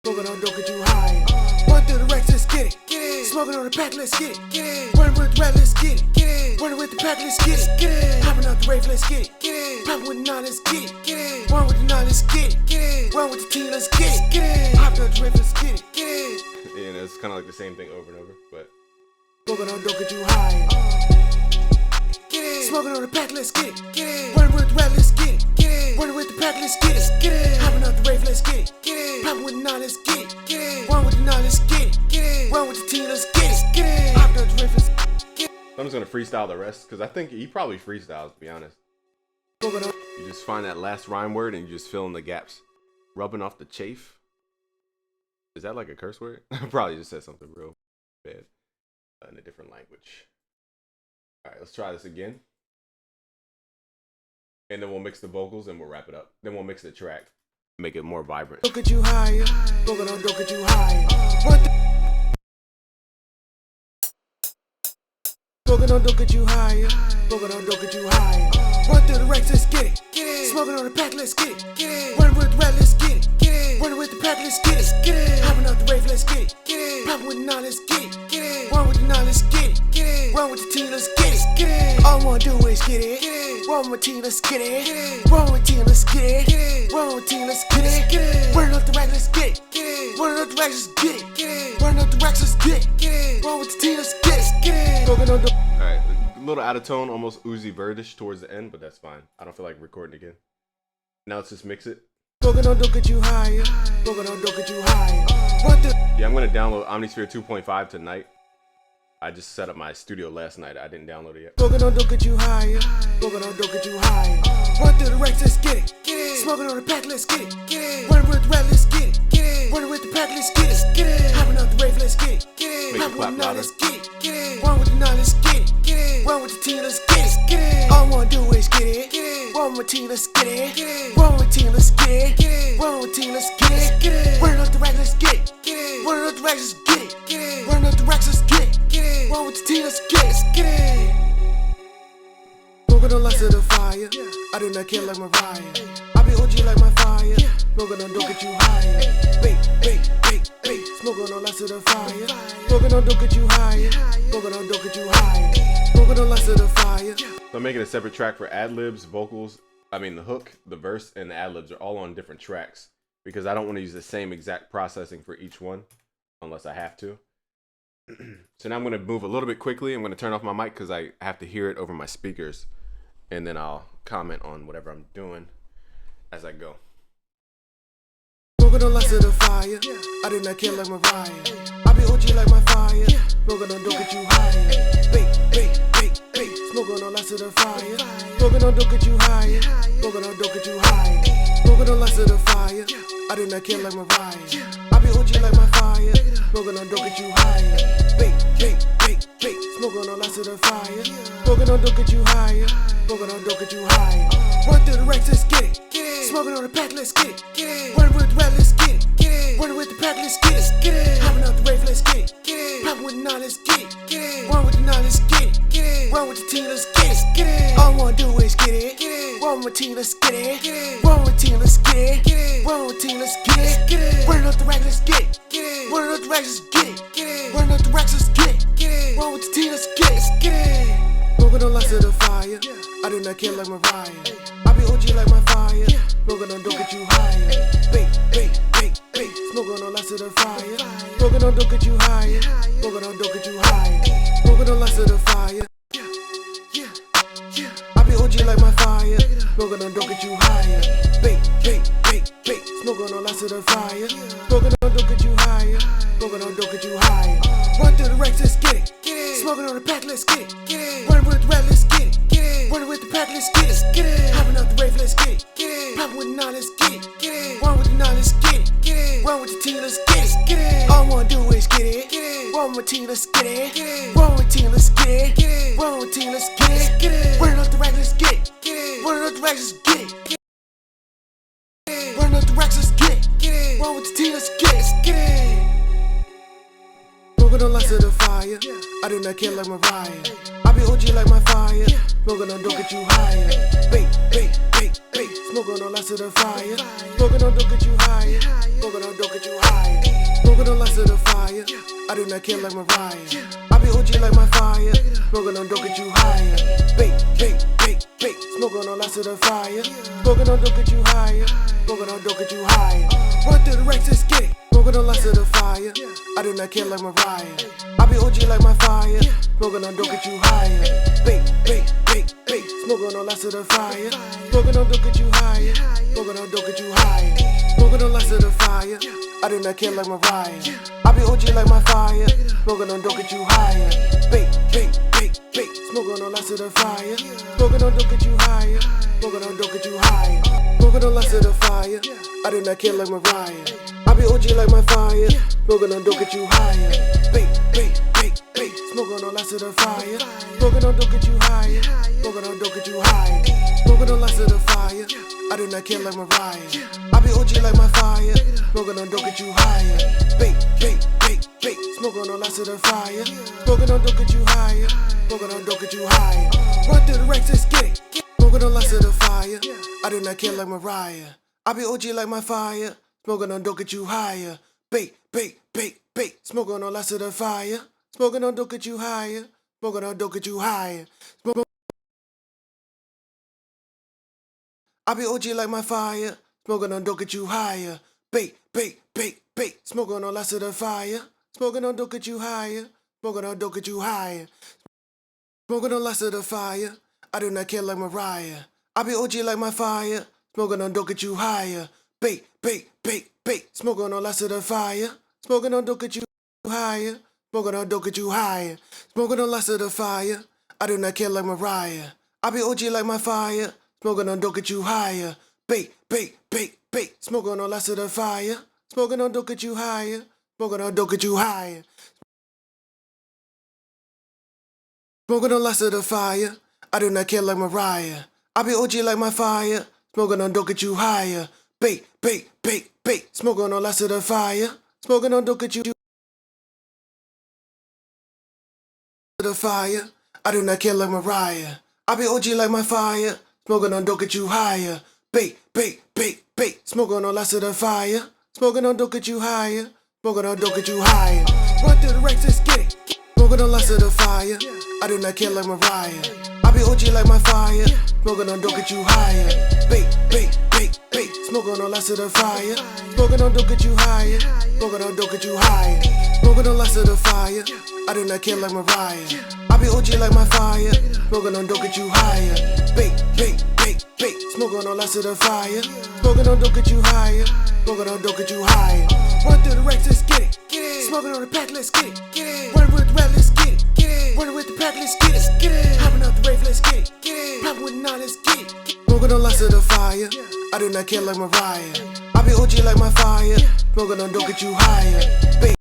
Smoking on dope get you higher. Run through the racks, let's get get it. Smoking on the pack, let's get it. Running with the rat, let's get it. Running with the pack, let's get it. Popping out the rave, let's get it. Popping with the nine, let's get it. Run with the nine, let's get it. Run with the team, let's get it. Popping out the rave, let's get it. And it's kind of like the same thing over and over, but Smoking on dope, get you high. Smoking on the pack, let's get it. Running with the rat, let's get it. Running with the pack, let's get it. Popping out the rave, let's get it. Popping with the nine, let's get it. Run with the nine, let's get it. Run with the team, let's get it. Popping out the rave, let's get it. I'm just gonna freestyle the rest because I think he probably freestyles, to be honest. You just find that last rhyme word and you just fill in the gaps. Rubbing off the chafe. Is that like a curse word? I probably just said something real bad in a different language. All right, let's try this again. And then we'll mix the vocals and we'll wrap it up. Then we'll mix the track, make it more vibrant. Look at you higher. Smoking on dope, get you higher. Smoking on dope, get you higher. Smoking on dope, get you higher. Run through the ranks, let's get it. Smoking on the pack, let's get it. Running with the rat, let's get it. Running with the pack, let's get it. Popping out the rave, let's get it. Popping with the nine, let's get it. Run with the nine, let's get it. Run with the team, let's get it. All I wanna do is get it. Run with the team, let's get it. Run with the team, let's get it. Run with the team, let's get it. Running up the rack, let's get it. Running up the rack, let's get it. Running up the racks, let's get it. Run with the team, let's get it. Smoking on dope. All right, a little out of tone, almost Uzi Birdish towards the end, but that's fine. I don't feel like recording again. Now let's just mix it. Smoking on dope, get you higher. Smoking on dope, get you higher. Yeah, I'm gonna download Omnisphere 2.5 tonight. I just set up my studio last night. I didn't download it yet. Smoking on dope, get you higher. Smoking on dope, get you higher. Run through the ranks, let's get it. Smoking on the pack, let's get it. Running with the rat, let's get it. Running with the pack, let's get it. Popping out the rave, let's get it. Make it Popping with clap the nine, louder. let's get it. Run with the nine, let's get it. Run with the team, let's get it. All I wanna do is get it. Run with the team, let's get it. Run with the team, let's get it. Run with the team, let's get it. Running up the rack, let's get it. Running up the racks, let's get it. Running up the racks, let's get it. Run with the team, let's get it. Smoking on lots of the fire. I do not care like Mariah. I be OG like my fire. Smoking on dope, get you higher. Bake, bake, bake, bake. Smoking on lots of the fire. Smoking on dope, get you higher. Smoking on dope, get you higher. Smoking on lots of the fire. So I'm making a separate track for ad-libs, vocals. I mean, the hook, the verse, and the ad-libs are all on different tracks because I don't want to use the same exact processing for each one unless I have to. So now I'm going to move a little bit quickly. I'm going to turn off my mic because I have to hear it over my speakers. And then I'll comment on whatever I'm doing as I go. Smoking on lots of the fire. I do not care like Mariah. I be OG like my fire. Smoking on dope, get you higher. Bake, bake, bake, bake. Smoking on lots of the fire. Smoking on dope, get you higher. Smoking on dope, get you higher. Smoking on lots of the fire. I do not care like Mariah. I be OG like my fire. Smoking on dope, get you higher. Bake, bake, bake, bake. Smoking on lots of the fire. Smoking on dope, get you higher. Smoking on dope, get you higher. Run through the ranks, let's get it. Smoking on the pack, let's get it. Running with the rat, let's get it. Running with the pack, let's get it. Popping out the rave, let's get it. Popping with the nine, let's get it. Run with the nine, let's get it. Run with the team, let's get it. All I wanna do is get it. Run with the team, let's get it. Run with the team, let's get it. Run with the team, let's get it. Running up the rack, let's get it. Running up the racks, let's get it. Running up the racks, let's get it. Run with the team, let's get it. Smoking on lots of the fire. I do not care like Mariah. I be OG like my fire. Smoking on dope, get you higher. Bake, bake, bake, bake. Smoking on lots of the fire. Smoking on dope, get you higher. Smoking on dope, get you higher. Smoking on lots of the fire. I be OG like my fire. Smoking on dope, get you higher. Bake, bake, bake, bake. Smoking on lots of the fire. Smoking on dope, get you higher. Smoking on dope, get you higher. Run through the ranks, let's get it. Smoking on the pack, let's get it. Running with the rat, let's get it. Running with the pack, let's get it. Popping out the rave, let's get it. Popping with the nine, let's get it. Run with the nine, let's get it. Run with the team, let's get it. All I wanna do is get it. Run with the team, let's get it. Run with the team, let's get it. Run with the team, let's get it. Running up the rack, let's get it. Running up the racks, let's get it. Running up the racks, let's get it. Run with the team, let's get it. Smoking on lots of the fire. I do not care like Mariah. I be OG like my fire. Smoking on dope, get you higher. Bake, bake, bake, bake. Smoking on lots of the fire. Smoking on dope, get you higher. Smoking on dope, get you higher. Smoking on lots of the fire. I do not care like Mariah. I be OG like my fire. Smoking on dope, get you higher. Bake, bake, bake, bake. Smoking on lots of the fire. Smoking on dope, get you higher. Smoking on dope, get you higher. Run through the racks, let's get it. Smoking on lots of the fire. I do not care like Mariah. I be OG like my fire. Smoking on dope, get you higher. Bake, bake, bake, bake. Smoking on lots of the fire. Smoking on dope, get you higher. Smoking on dope, get you higher. Smoking on lots of the fire. I do not care like Mariah. I be OG like my fire. Smoking on dope, get you higher. Bake, bake, bake, bake. Smoking on lots of the fire. Smoking on dope, get you higher. Smoking on dope, get you higher. Smoking on lots of the fire. I do not care like Mariah. I be OG like my fire. Smoking on dope, get you higher. Bake, bake, bake, bake. Smoking on lots of the fire. Smoking on dope, get you higher. Smoking on dope, get you higher. Smoking on lots of the fire. I do not care like Mariah. I be OG like my fire. Smoking on dope, get you higher. Bake, bake, bake, bake. Smoking on lots of the fire. Smoking on dope, get you higher. Smoking on dope, get you higher. Run through the racks, let's get it. Smoking on lots of the fire. I do not care like Mariah. I be OG like my fire. Smoking on dope, get you higher. Bake, bake, bake, bake. Smoking on lots of the fire. Smoking on dope, get you higher. Smoking on dope, get you higher. I be OG like my fire. Smoking on dope, get you higher. Bake, bake, bake, bake. Smoking on lots of the fire. Smoking on dope, get you higher. Smoking on dope, get you higher. Smoking on lots of the fire. I do not care like Mariah. I be OG like my fire. Smoking on dope, get you higher. Bake, bake, bake, bake. Smoking on lots of the fire. Smoking on dope, get you higher. Smoking on dope, get you higher. Smoking on lots of the fire. I do not care like Mariah. I be OG like my fire. Smoking on dope, get you higher. Bake, bake, bake, bake. Smoking on lots of the fire. Smoking on dope, get you higher. Smoking on dope, get you higher. Smoking on lots of the fire. I do not care like Mariah. I be OG like my fire. Smoking on dope, get you higher. Bake, bake, bake, bake. Smoking on lots of the fire. Smoking on dope, get you the fire. I do not care like Mariah. I be OG like my fire. Smoking on dope, get you higher. Bake, bake, bake, bake. Smoking on lots of the fire. Smoking on dope, get you higher. Smoking on dope, get you higher. Run through the racks, let's get it. Smoking on lots of the fire. I do not care like Mariah. I be OG like my fire. Smoking on dope, get you higher. Bake, bake, bake, bake. Smoking on lots of the fire. Smoking on dope, get you higher. Smoking on dope, get you higher. Smoking on lots of the fire. I do not care like Mariah. I be OG like my fire. Smoking on dope, get you higher. Bake, bake, bake, bake. Smoking on lots of the fire. Smoking on dope, get you higher. Smoking on dope, get you higher. Run through the racks, let's get it. Smoking on the pack, let's get it. Running with the rap, let's get it. Running with the pack, let's get it. Hopping out the rave, let's get it. Popping with the nine, let's get it. Smoking on lots of the fire. I do not care like Mariah. I be OG like my fire. Smoking on dope, get you higher. Bake,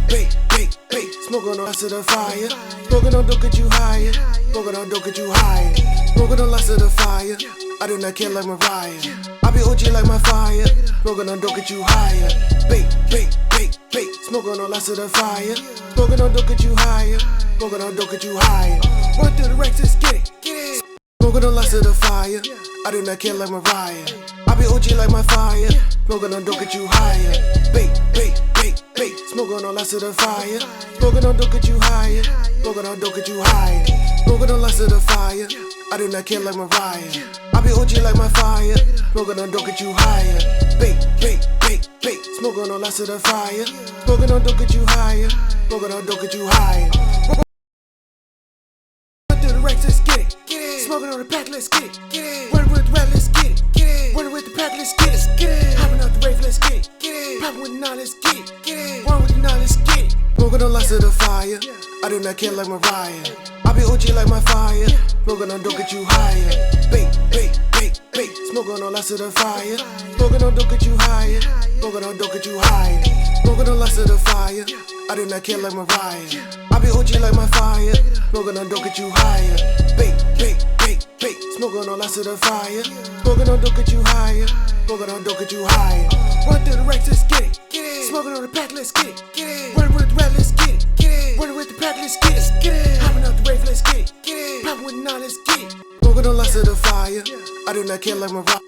bake, bake, bake. Smoking on lots of the fire. Smoking on dope, get you higher. Smoking on dope, get you higher. Smoking on lots of the fire. I do not care like Mariah. I be OG like my fire. Smoking on dope, get you higher. Bake, bake, bake, bake. Smoking on lots of the fire. Smoking on dope, get you higher. Smoking on dope, get you higher. Run through the racks, let's get it. Smoking on lots of the fire. I do not care like Mariah. I be OG like my fire. Smoking on dope, get you higher. Bake, bake, bake, bake. Smoking on lots of the fire. Smoking on dope, get you higher. Smoking on dope, get you higher. Smoking on lots of the fire. I do not care like Mariah. I be OG like my fire. Smoking on dope, get you higher. Bake, bake, bake, bake. Smoking on lots of the fire. Smoking on dope, get you higher. Smoking on dope, get you higher. Run through the racks, let's get it. Smoking on the pack, let's get it. Running with the rap, let's get it. Running with the pack, let's get it. Hopping out the rave, let's get it. Popping with the nine, let's get it. Running with the nine, let's get it. Smoking on lots of the fire. I do not care like Mariah. I be OG like my fire. Smoking on dope, get you higher. Bake, bake, bake, bake. Smoking on lots of the fire. Smoking on dope, get you higher. Smoking on dope, get you higher. Smoking on lots of the fire. I do not care like Mariah. I be OG like my fire. Smoking on dope, get you higher. Bake, bake, bake, bake. Smoking on lots of the fire. Smoking on dope, get you higher. Smoking on dope, get you higher. Run through the racks, let's get it. Smoking on the pack, let's get it. Running with the rap, let's get it. Running with the pack, let's get it. Hopping out the rave, let's get it. Popping with the nine, let's get it. Smoking on lots of the fire. I do not care like Mariah.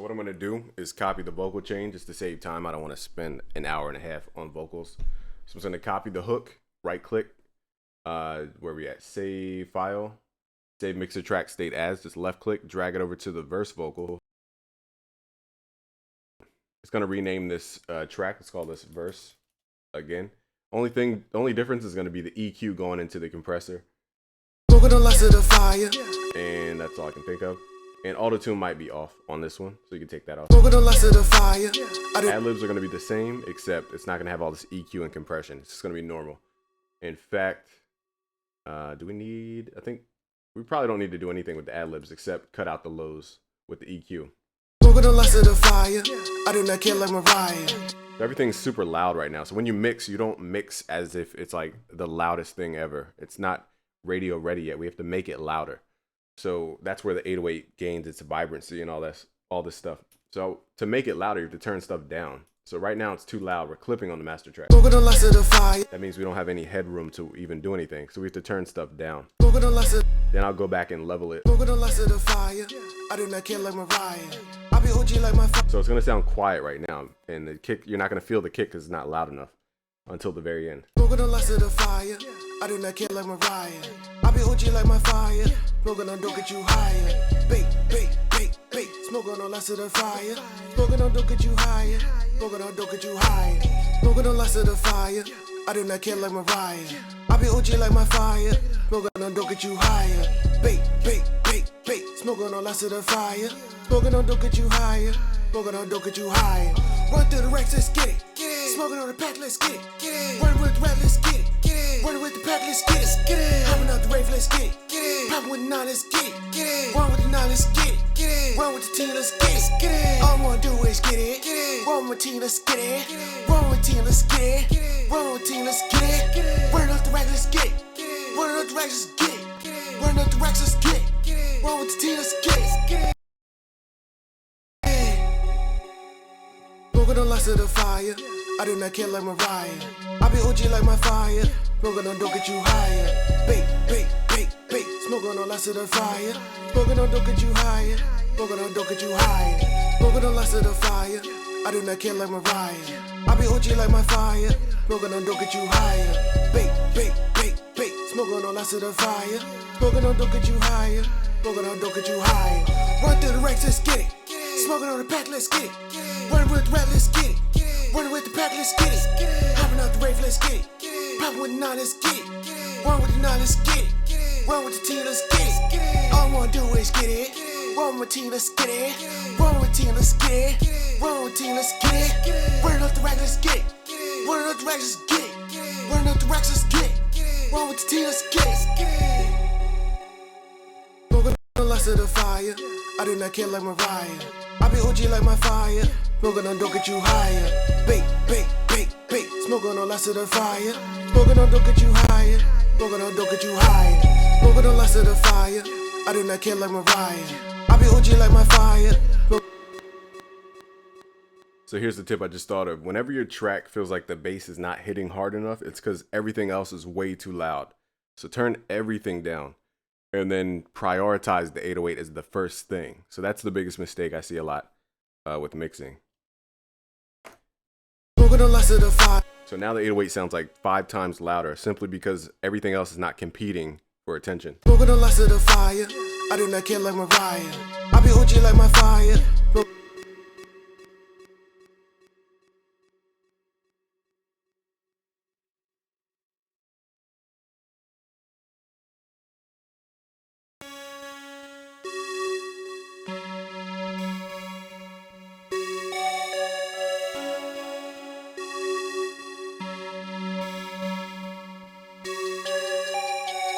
So what I'm gonna do is copy the vocal chain just to save time. I don't want to spend an hour and a half on vocals. So I'm just gonna copy the hook, right click, where we at? Save file, save mixer track state as, just left click, drag it over to the verse vocal. It's gonna rename this track. Let's call this verse again. The only difference is gonna be the EQ going into the compressor. And that's all I can think of. And auto-tune might be off on this one, so you can take that off. Ad-libs are gonna be the same, except it's not gonna have all this EQ and compression. It's just gonna be normal. In fact, do we need, I think we probably don't need to do anything with the ad-libs except cut out the lows with the EQ. I do not care like Mariah. Everything's super loud right now. So when you mix, you don't mix as if it's like the loudest thing ever. It's not radio ready yet. We have to make it louder. So that's where the 808 gains its vibrancy and all this stuff. So to make it louder, you have to turn stuff down. So right now it's too loud. We're clipping on the master track. That means we don't have any headroom to even do anything. So we have to turn stuff down. Then I'll go back and level it. I do not care like Mariah. I be OG like my. So it's gonna sound quiet right now, and the kick, you're not gonna feel the kick because it's not loud enough until the very end. I do not care like Mariah. I be OG like my fire. Smoking on don't get you higher. Bait, smoking on less of the fire. Smoking on don't get you higher. Smoking on don't get you higher. Smoking on less of the fire. I do not care like Mariah. I be OG like my fire. Smoking on don't get you higher. Bait, smoking on less of the fire. Smoking on don't get you higher. Smoking on don't get you higher. Run through the racks, let's get it. Smoking on the pack, let's get it. Running with the rap, let's get it. Running with the pack, let's get it. Hopping out the rave, let's get it. Popping with the nine, let's get it. Run with the nine, let's get it. Run with the team, let's get it. All I wanna do is get it. Run with the team, let's get it. Run with the team, let's get it. Run with the team, let's get it. Running off the rack, let's get it. Running off the rack, let's get it. Running off the racks, let's get it. Run with the team, let's get it. Smoking on lots of the fire. I do not care like Mariah. I be OG like my fire. Smoking on don't get you higher. Bait, smoking on lots of the fire. Smoking on don't get you higher. Smoking on don't get you higher. Smoking on lots of the fire. I do not care like Mariah. I be OG like my fire. Smoking on don't get you higher. Bait, smoking on lots of the fire. Smoking on don't get you higher. Smoking on don't get you higher. Run through the racks, let's get it. Smoking on the pack, let's get it. Running with the rap, let's get it. Running with the pack, let's get it. Hopping out the rave, let's get it. Popping with the nine, let's get it. Run with the nine, let's get it. Run with the team, let's get it. All I wanna do is get it. Run with the team, let's get it. Run with the team, let's get it. Run with the team, let's get it. Running off the rack, let's get it. Running off the rack, let's get it. Running off the racks, let's get it. Run with the team, let's get it. Smoking on lots of the fire. I do not care like Mariah. I be OG like my fire. Smoking on don't get you higher. Bait, smoking on lots of the fire. Smoking on don't get you higher. Smoking on don't get you higher. Smoking on lots of the fire. I do not care like Mariah. I be OG like my fire. So here's the tip I just thought of. Whenever your track feels like the bass is not hitting hard enough, it's because everything else is way too loud. So turn everything down. And then prioritize the 808 as the first thing. So that's the biggest mistake I see a lot with mixing. So now the 808 sounds like 5 times louder simply because everything else is not competing for attention. I do not care like Mariah. I be OG like my fire.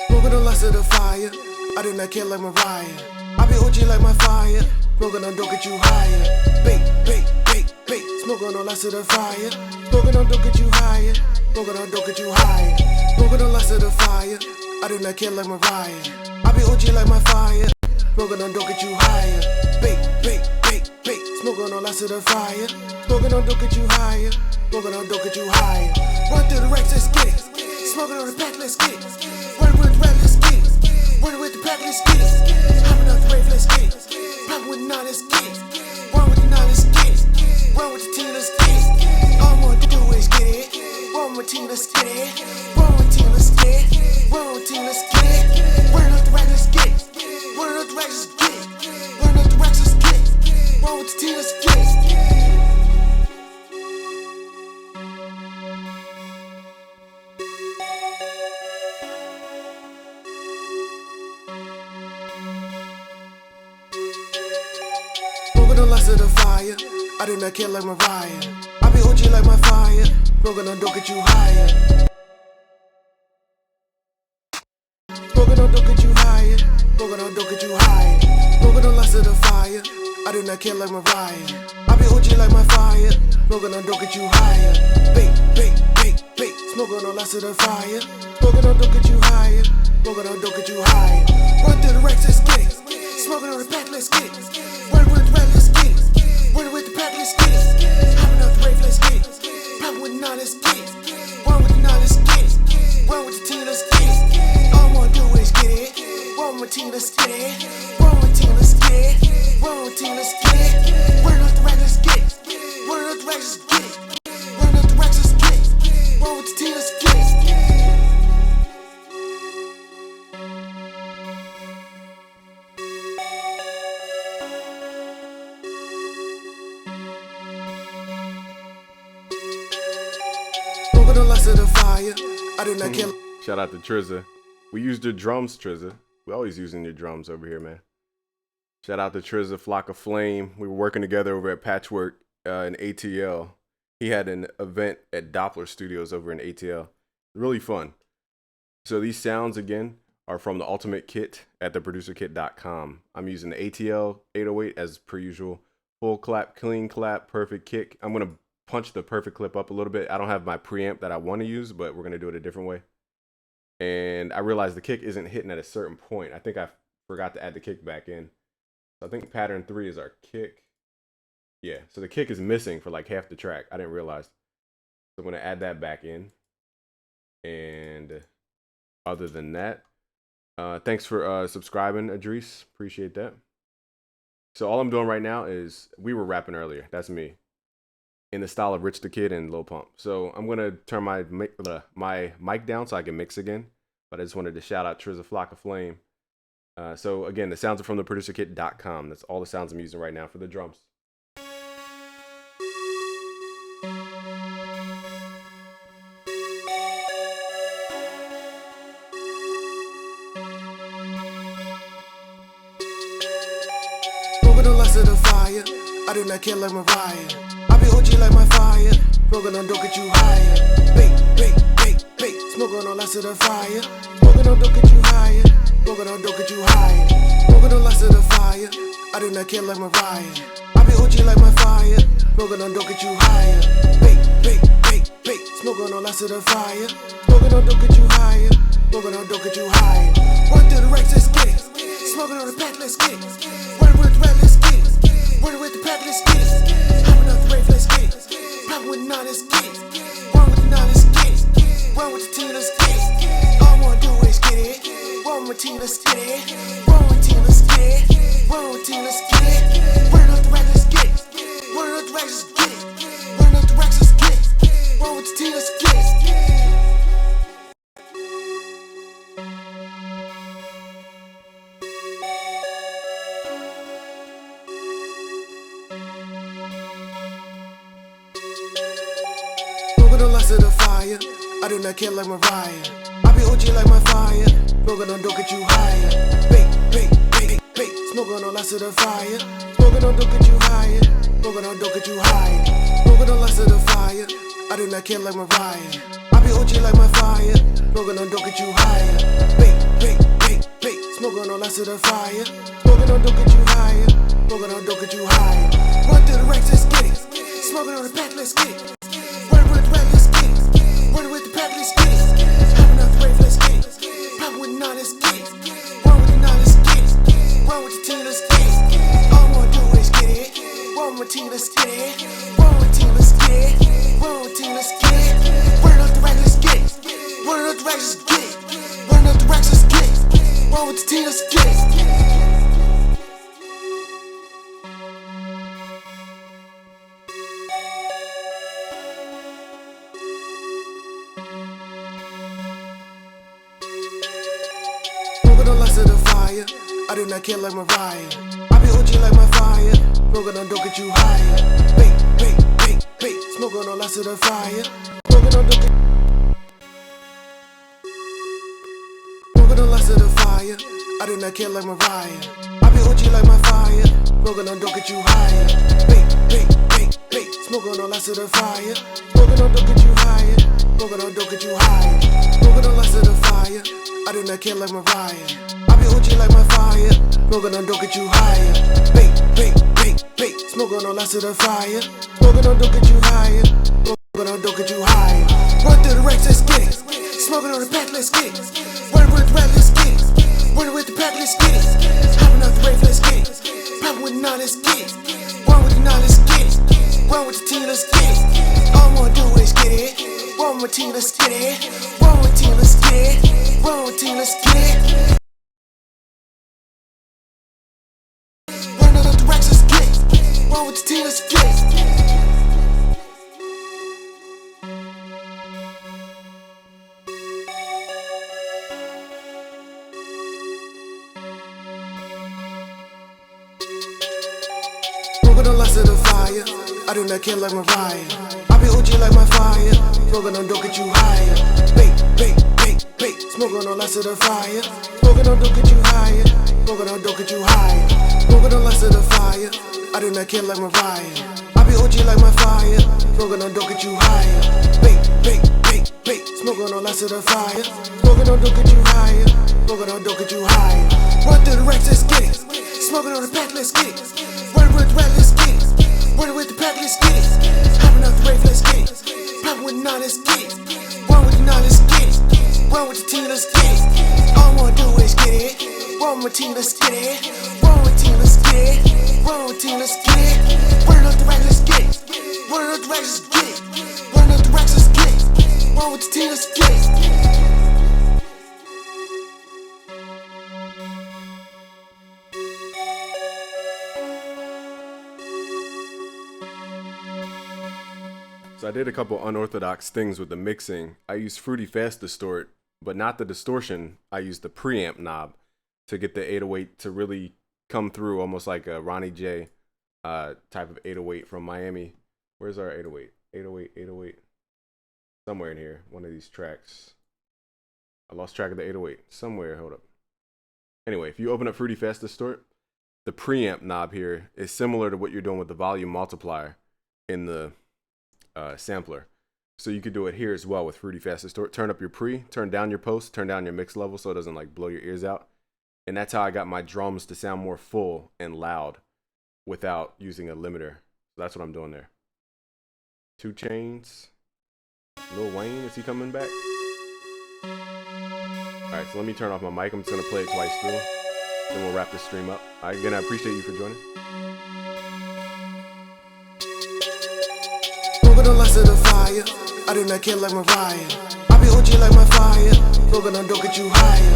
Smoking on lots of the fire. I do not care like Mariah. I be OG like my fire. Smoking on don't get you higher. Bait, smoking on lots of the fire. Smoking on don't get you higher. Smoking on don't get you higher. Smoking on lots of the fire. I do not care like Mariah. I be OG like my fire. Smoking on don't get you higher. Bait, smoking on lots of the fire. Smoking on don't get you higher. Smoking on don't get you higher. Run through the racks, let's get it. Smoking on the pack, let's get it. Running with the rap, let's get it. Running with the pack, let's get it. Hopping out the rave, let's get it. Popping with the nine, let's get it. Run with the night, let's get it. Run with the team, let's get it. All I wanna do is get it. Run with the team, let's get it. Run with the team, let's get it. Run with the team, let's get it. Run up the rack, let's get it. Run up the rack, let's get it. Run up the racks, let's get it. Run with the team, let's get it. Smoking the lust of the fire. I do not care like Mariah. I be OG like my fire. Smoking on don't get you higher. Smoking on don't get you higher. Smoking on don't get you higher. Smoking the lust of the fire. I do not care like Mariah. I be OG like my fire. Smoking on don't get you higher. Bait, bait, bait, bait. Smoking on lust of the fire. Smoking on don't get you higher. Smoking on don't get you higher. Run through the racks, let's get it. Smoking on the pack, let's get it. Run with the pack, let's get it. Run with the pack, let's get it. Hopping out the rave, let's get it. Popping with the nine, let's get it. Run with the nine, let's get it. Run with the team, let's get it. All I wanna do is get it. Run with the team, let's get it. Run with the team, let's get it. Run with the team, let's get it. Run up the rack, let's get it. Run up the rack, let's get it. Run up the racks, let's get it. Run with the team, let's get it. Smoking the lust of the fire. I do not care. Shout out to Trizza. We used your drums, Trizza. We always using your drums over here, man. Shout out to Trizza, Flock of Flame. We were working together over at Patchwork in ATL. He had an event at Doppler Studios over in ATL. Really fun. So these sounds, again, are from the Ultimate Kit at theproducerkit.com. I'm using the ATL 808 as per usual. Full clap, clean clap, perfect kick. I'm going to punch the perfect clip up a little bit. I don't have my preamp that I want to use, but we're going to do it a different way. And I realized the kick isn't hitting at a certain point. I think I forgot to add the kick back in. So I think pattern 3 is our kick. Yeah, so the kick is missing for like half the track. I didn't realize. So I'm going to add that back in. And other than that, thanks for subscribing, Adris. Appreciate that. So all I'm doing right now is, we were rapping earlier. That's me. In the style of Rich the Kid and Lil Pump. So I'm going to turn my mic down so I can mix again. But I just wanted to shout out Trizza, Flock of Flame. So again, the sounds are from theproducerkit.com. That's all the sounds I'm using right now for the drums. Smoking the lust of the fire. I do not care like Mariah. I be OG like my fire. Smoking on don't get you higher. Bait, bait, bait, bait. Smoking on lust of the fire. Smoking on don't get you higher. Smoking on don't get you higher. Smoking on lust of the fire. I do not care like Mariah. I be OG like my fire. Smoking on don't get you higher. Bait, bait, bait, bait. Smoking on lust of the fire. Smoking on don't get you higher. Smoking on don't get you higher. Run through the racks, let's get it. Smoking on the pack, let's get it. Run with the rack, let's get it. Run with the pack, let's get it. Hopping out the rave, let's get it. Popping with the nine, let's get it. Run with the nine, let's get it. Run with the team, let's get it. All I wanna do is get it. Run with the team, let's get it. Run with the team, let's get it. Run with the team, let's get it. Run up the rack, let's get it. Run up the racks, let's get it. Run up the racks, let's get it. Run with the team, let's get it. Smoking the lust of the fire. I do not care like Mariah. I be OG like my fire. Smoking on don't get you higher. Bait, bait, bait, bait. Smoking on lust of the fire. Smoking on don't get you higher. Smoking on don't get you higher. Smoking on lust of the fire. I do not care like Mariah. I be OG like my fire. Smoking on don't get you higher. Bait, bait, bait, bait. Smoking on lust of the fire. Smoking on don't get you higher. Smoking on don't get you higher. Run through the racks, let's get it. Smoking on the pack, let's get it. Run with the rack, let's get it. Run with the pack, let's get it. Hopping out the rave, let's get it. Popping with the nine, let's get it. Run with the nine, let's get it. Run with the team, let's get it. All I wanna do is get it. Run with the team, let's get it. Run with the team, let's get it. Run with the team, let's get it. Run up the rack, let's get it. Run up the racks, let's get it. Run up the racks, let's get it. Run with the team, let's get it. I do not care like Mariah. I be OG like my fire. Smoking on dope get you higher. Bait, smoking on lots of the fire. Smoking on dope. Smoking on lots of the fire. I do not care like Mariah. I be OG like my fire. Smoking on dope get you higher. Bait, smoking on lots of the fire. Smoking on dope get you higher. Smoking on dope get you higher. Smoking on lots of the fire. I do not care like Mariah. I be OG like my fire. Smoking on dope get you higher. Bait, smoking on lots of the fire. Smoking on dope get you higher. Smoking on dope get you higher. Run through the racks, let's get it. Smoking on the pack, let's get it. Running with the rap, let's get it. Running with the pack, let's get it. Hopping off the rave, let's get it. Popping with the nine, let's get it. Run with the nine, let's get it. Run with the team, let's get it. All I wanna do is get it. Run with the team, let's get it. Run with the team, let's get it. Run with the team, let's get it. Run up the racks, let's get it. Run with the team, let's get it. Smoking on lots of the fire. I do not care like Mariah. I be OG like my fire. Smoking on dope get you higher. Bait, smoking on lots of the fire. Smoking on dope get you higher. Smoking on dope get you higher. Smoking on lots of the fire. I do not care like Mariah. I be OG like my fire. Smoking on dope get you higher. Bait, smoking on lots of the fire. Smoking on dope get you higher. Smoking on dope get you higher. Run through the racks, let's get it. Smoking on the pack, let's get it. Running with the rap, let's get it. Running with the pack, let's get it. Hopping off the rave, let's get it. Popping with the nine, let's get it. Run with the nine, let's get it. Run with the team, let's get it. All I wanna do is get it. Run with the team, let's get it. Run with the team, let's get it. Run with the team, let's get it. Running up the rack, let's get it. Running up the racks, let's get it. Running up the racks, let's get it. Run with the team, let's get it. So I did a couple unorthodox things with the mixing. I used Fruity Fast Distort, but not the distortion. I used the preamp knob to get the 808 to really come through, almost like a Ronnie J type of 808 from Miami. Where's our 808? 808. Somewhere in here, one of these tracks. I lost track of the 808. Somewhere, hold up. Anyway, if you open up Fruity Fast Distort, the preamp knob here is similar to what you're doing with the volume multiplier in the sampler. So you could do it here as well with Fruity Fast Distort. Turn up your pre, turn down your post, turn down your mix level so it doesn't like blow your ears out. And that's how I got my drums to sound more full and loud without using a limiter. So that's what I'm doing there. 2 Chainz. Lil Wayne, is he coming back? Alright, so let me turn off my mic. I'm just gonna play it twice through. Then we'll wrap this stream up. Again, I appreciate you for joining. Smoking on lots of the fire. I do not care like Mariah. I be OG like my fire. Smoking on dope get you higher.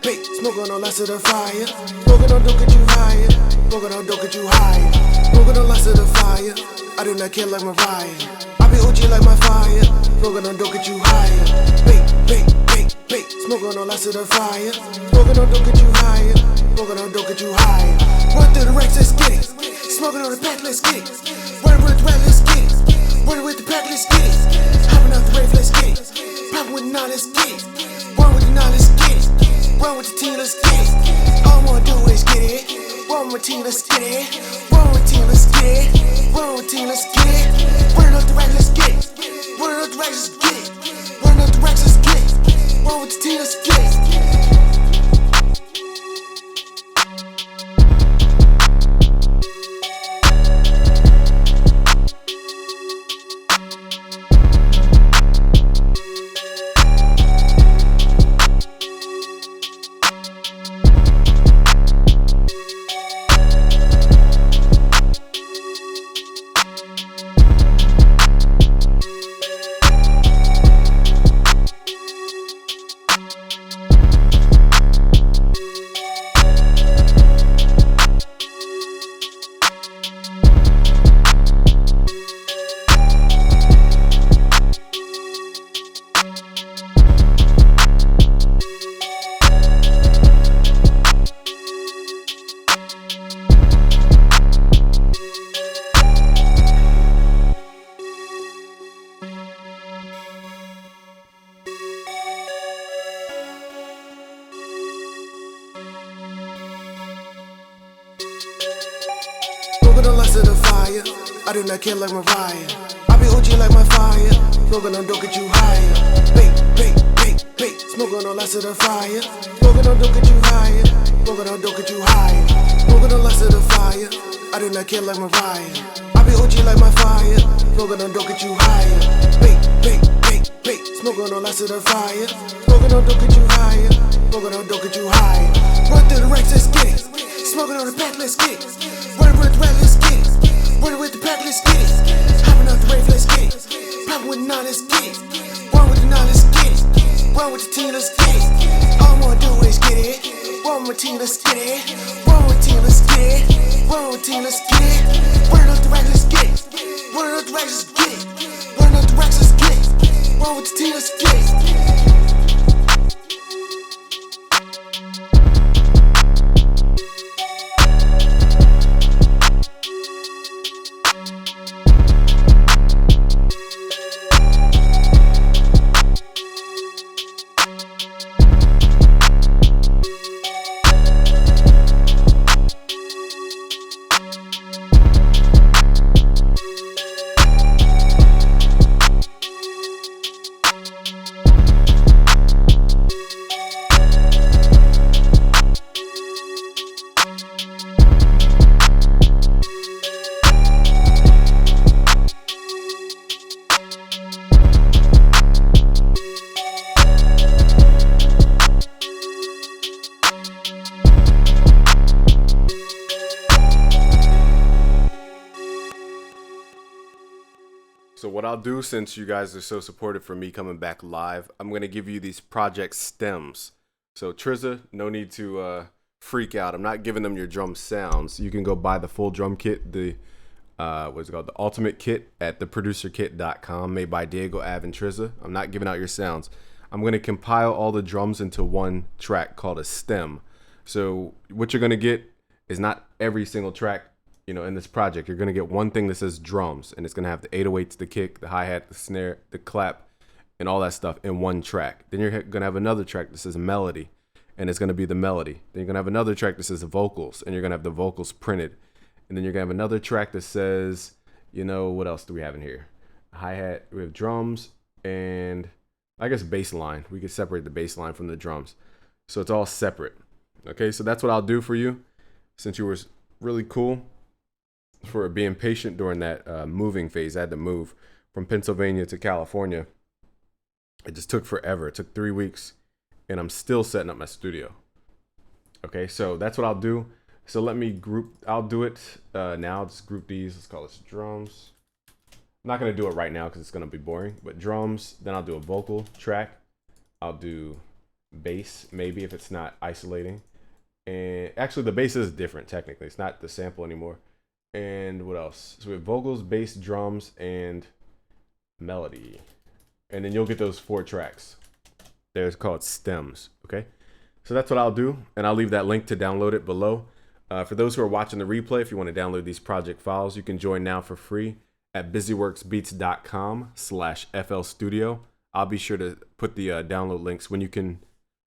Bait, smoking on lots of the fire. Smoking on dope get you higher. Smoking on dope get you higher. Smoking on lots of the fire. I do not care like Mariah. I be OG like my fire. Smoking on dope get you higher. Bait, smoking on lots of the fire. Smoking on dope get you higher. Smoking on dope get you higher. Run through the racks, let's get it. Smoking on the pack, let's get it. Running with the rap, let's get it. Running with the pack, let's get it. Hopping off the rave, let's get it. Popping with the nine, let's get it. Run with the nine, let's get it. Run with the team, let's get it. All I wanna do is get it. Run with the team, let's get it. Run with the team, let's get it. Run with the team, let's get it. Running up the rack, let's get it. Running up the racks, let's get it. Running up the racks, let's get it. Run with the team, let's get it. I do not care like Mariah. I be OG like my fire. Smoking on dope get you higher. Bait, bait, bait, bait. Smoking on lots of the fire. Smoking on dope get you higher. Smoking on dope get you higher. Smoking on lots of the fire. I do not care like Mariah. I be OG like my fire. Smoking on dope get you higher. Bait, bait, bait, bait. Smoking on lots of the fire. Smoking on dope get you higher. Smoking on dope get you higher. Run through the racks, let's get it. Smoking on the pack, let's get it. Running with the rack, let's get it. Running with the pack, let's get it. Hopping off the rave, let's get it. Popping with the nine, let's get it. Run with the nine, let's get it. Run with the team, let's get it. All I wanna do is get it. Run with the team, let's get it. Run with the team, let's get it. Run with the team, let's get it. Running off the rack, let's get it. Running off the rack, let's get it. Running off the racks, let's get it. Run with the team, let's get it. So what I'll do, since you guys are so supportive for me coming back live, I'm going to give you these project stems. So Trizza, no need to freak out. I'm not giving them your drum sounds. You can go buy the full drum kit, the what's it called, the ultimate kit at theproducerkit.com, made by Diego, Av, and Trizza. I'm not giving out your sounds. I'm going to compile all the drums into one track called a stem. So what you're going to get is not every single track, you know, in this project. You're going to get one thing that says drums, and it's going to have the 808s, the kick, the hi-hat, the snare, the clap, and all that stuff in one track. Then you're going to have another track that says melody, and it's going to be the melody. Then you're going to have another track that says vocals, and you're going to have the vocals printed. And then you're going to have another track that says, you know, what else do we have in here? Hi-hat, we have drums, and I guess bass line. We could separate the bass line from the drums. So it's all separate. Okay, so that's what I'll do for you, since you were really cool for being patient during that moving phase. I had to move from Pennsylvania to California. It just took forever. It took 3 weeks, and I'm still setting up my studio. Okay, so that's what I'll do. So let me group, I'll do it now. Just group these. Let's call this drums. I'm not going to do it right now because it's going to be boring, but drums. Then I'll do a vocal track. I'll do bass, maybe, if it's not isolating. And actually, the bass is different technically. It's not the sample anymore. And what else? So we have vocals, bass, drums, and melody. And then you'll get those 4 tracks. They're called stems, okay? So that's what I'll do, and I'll leave that link to download it below. For those who are watching the replay, if you want to download these project files, you can join now for free at busyworksbeats.com/FL Studio. I'll be sure to put the download links when you can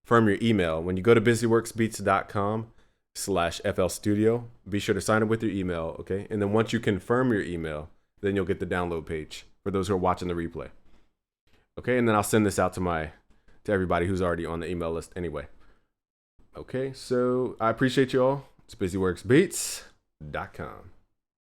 confirm your email. When you go to busyworksbeats.com/FL Studio, be sure to sign up with your email, okay? And then once you confirm your email, then you'll get the download page for those who are watching the replay. Okay, and then I'll send this out to everybody who's already on the email list anyway. Okay, so I appreciate you all. It's busyworksbeats.com.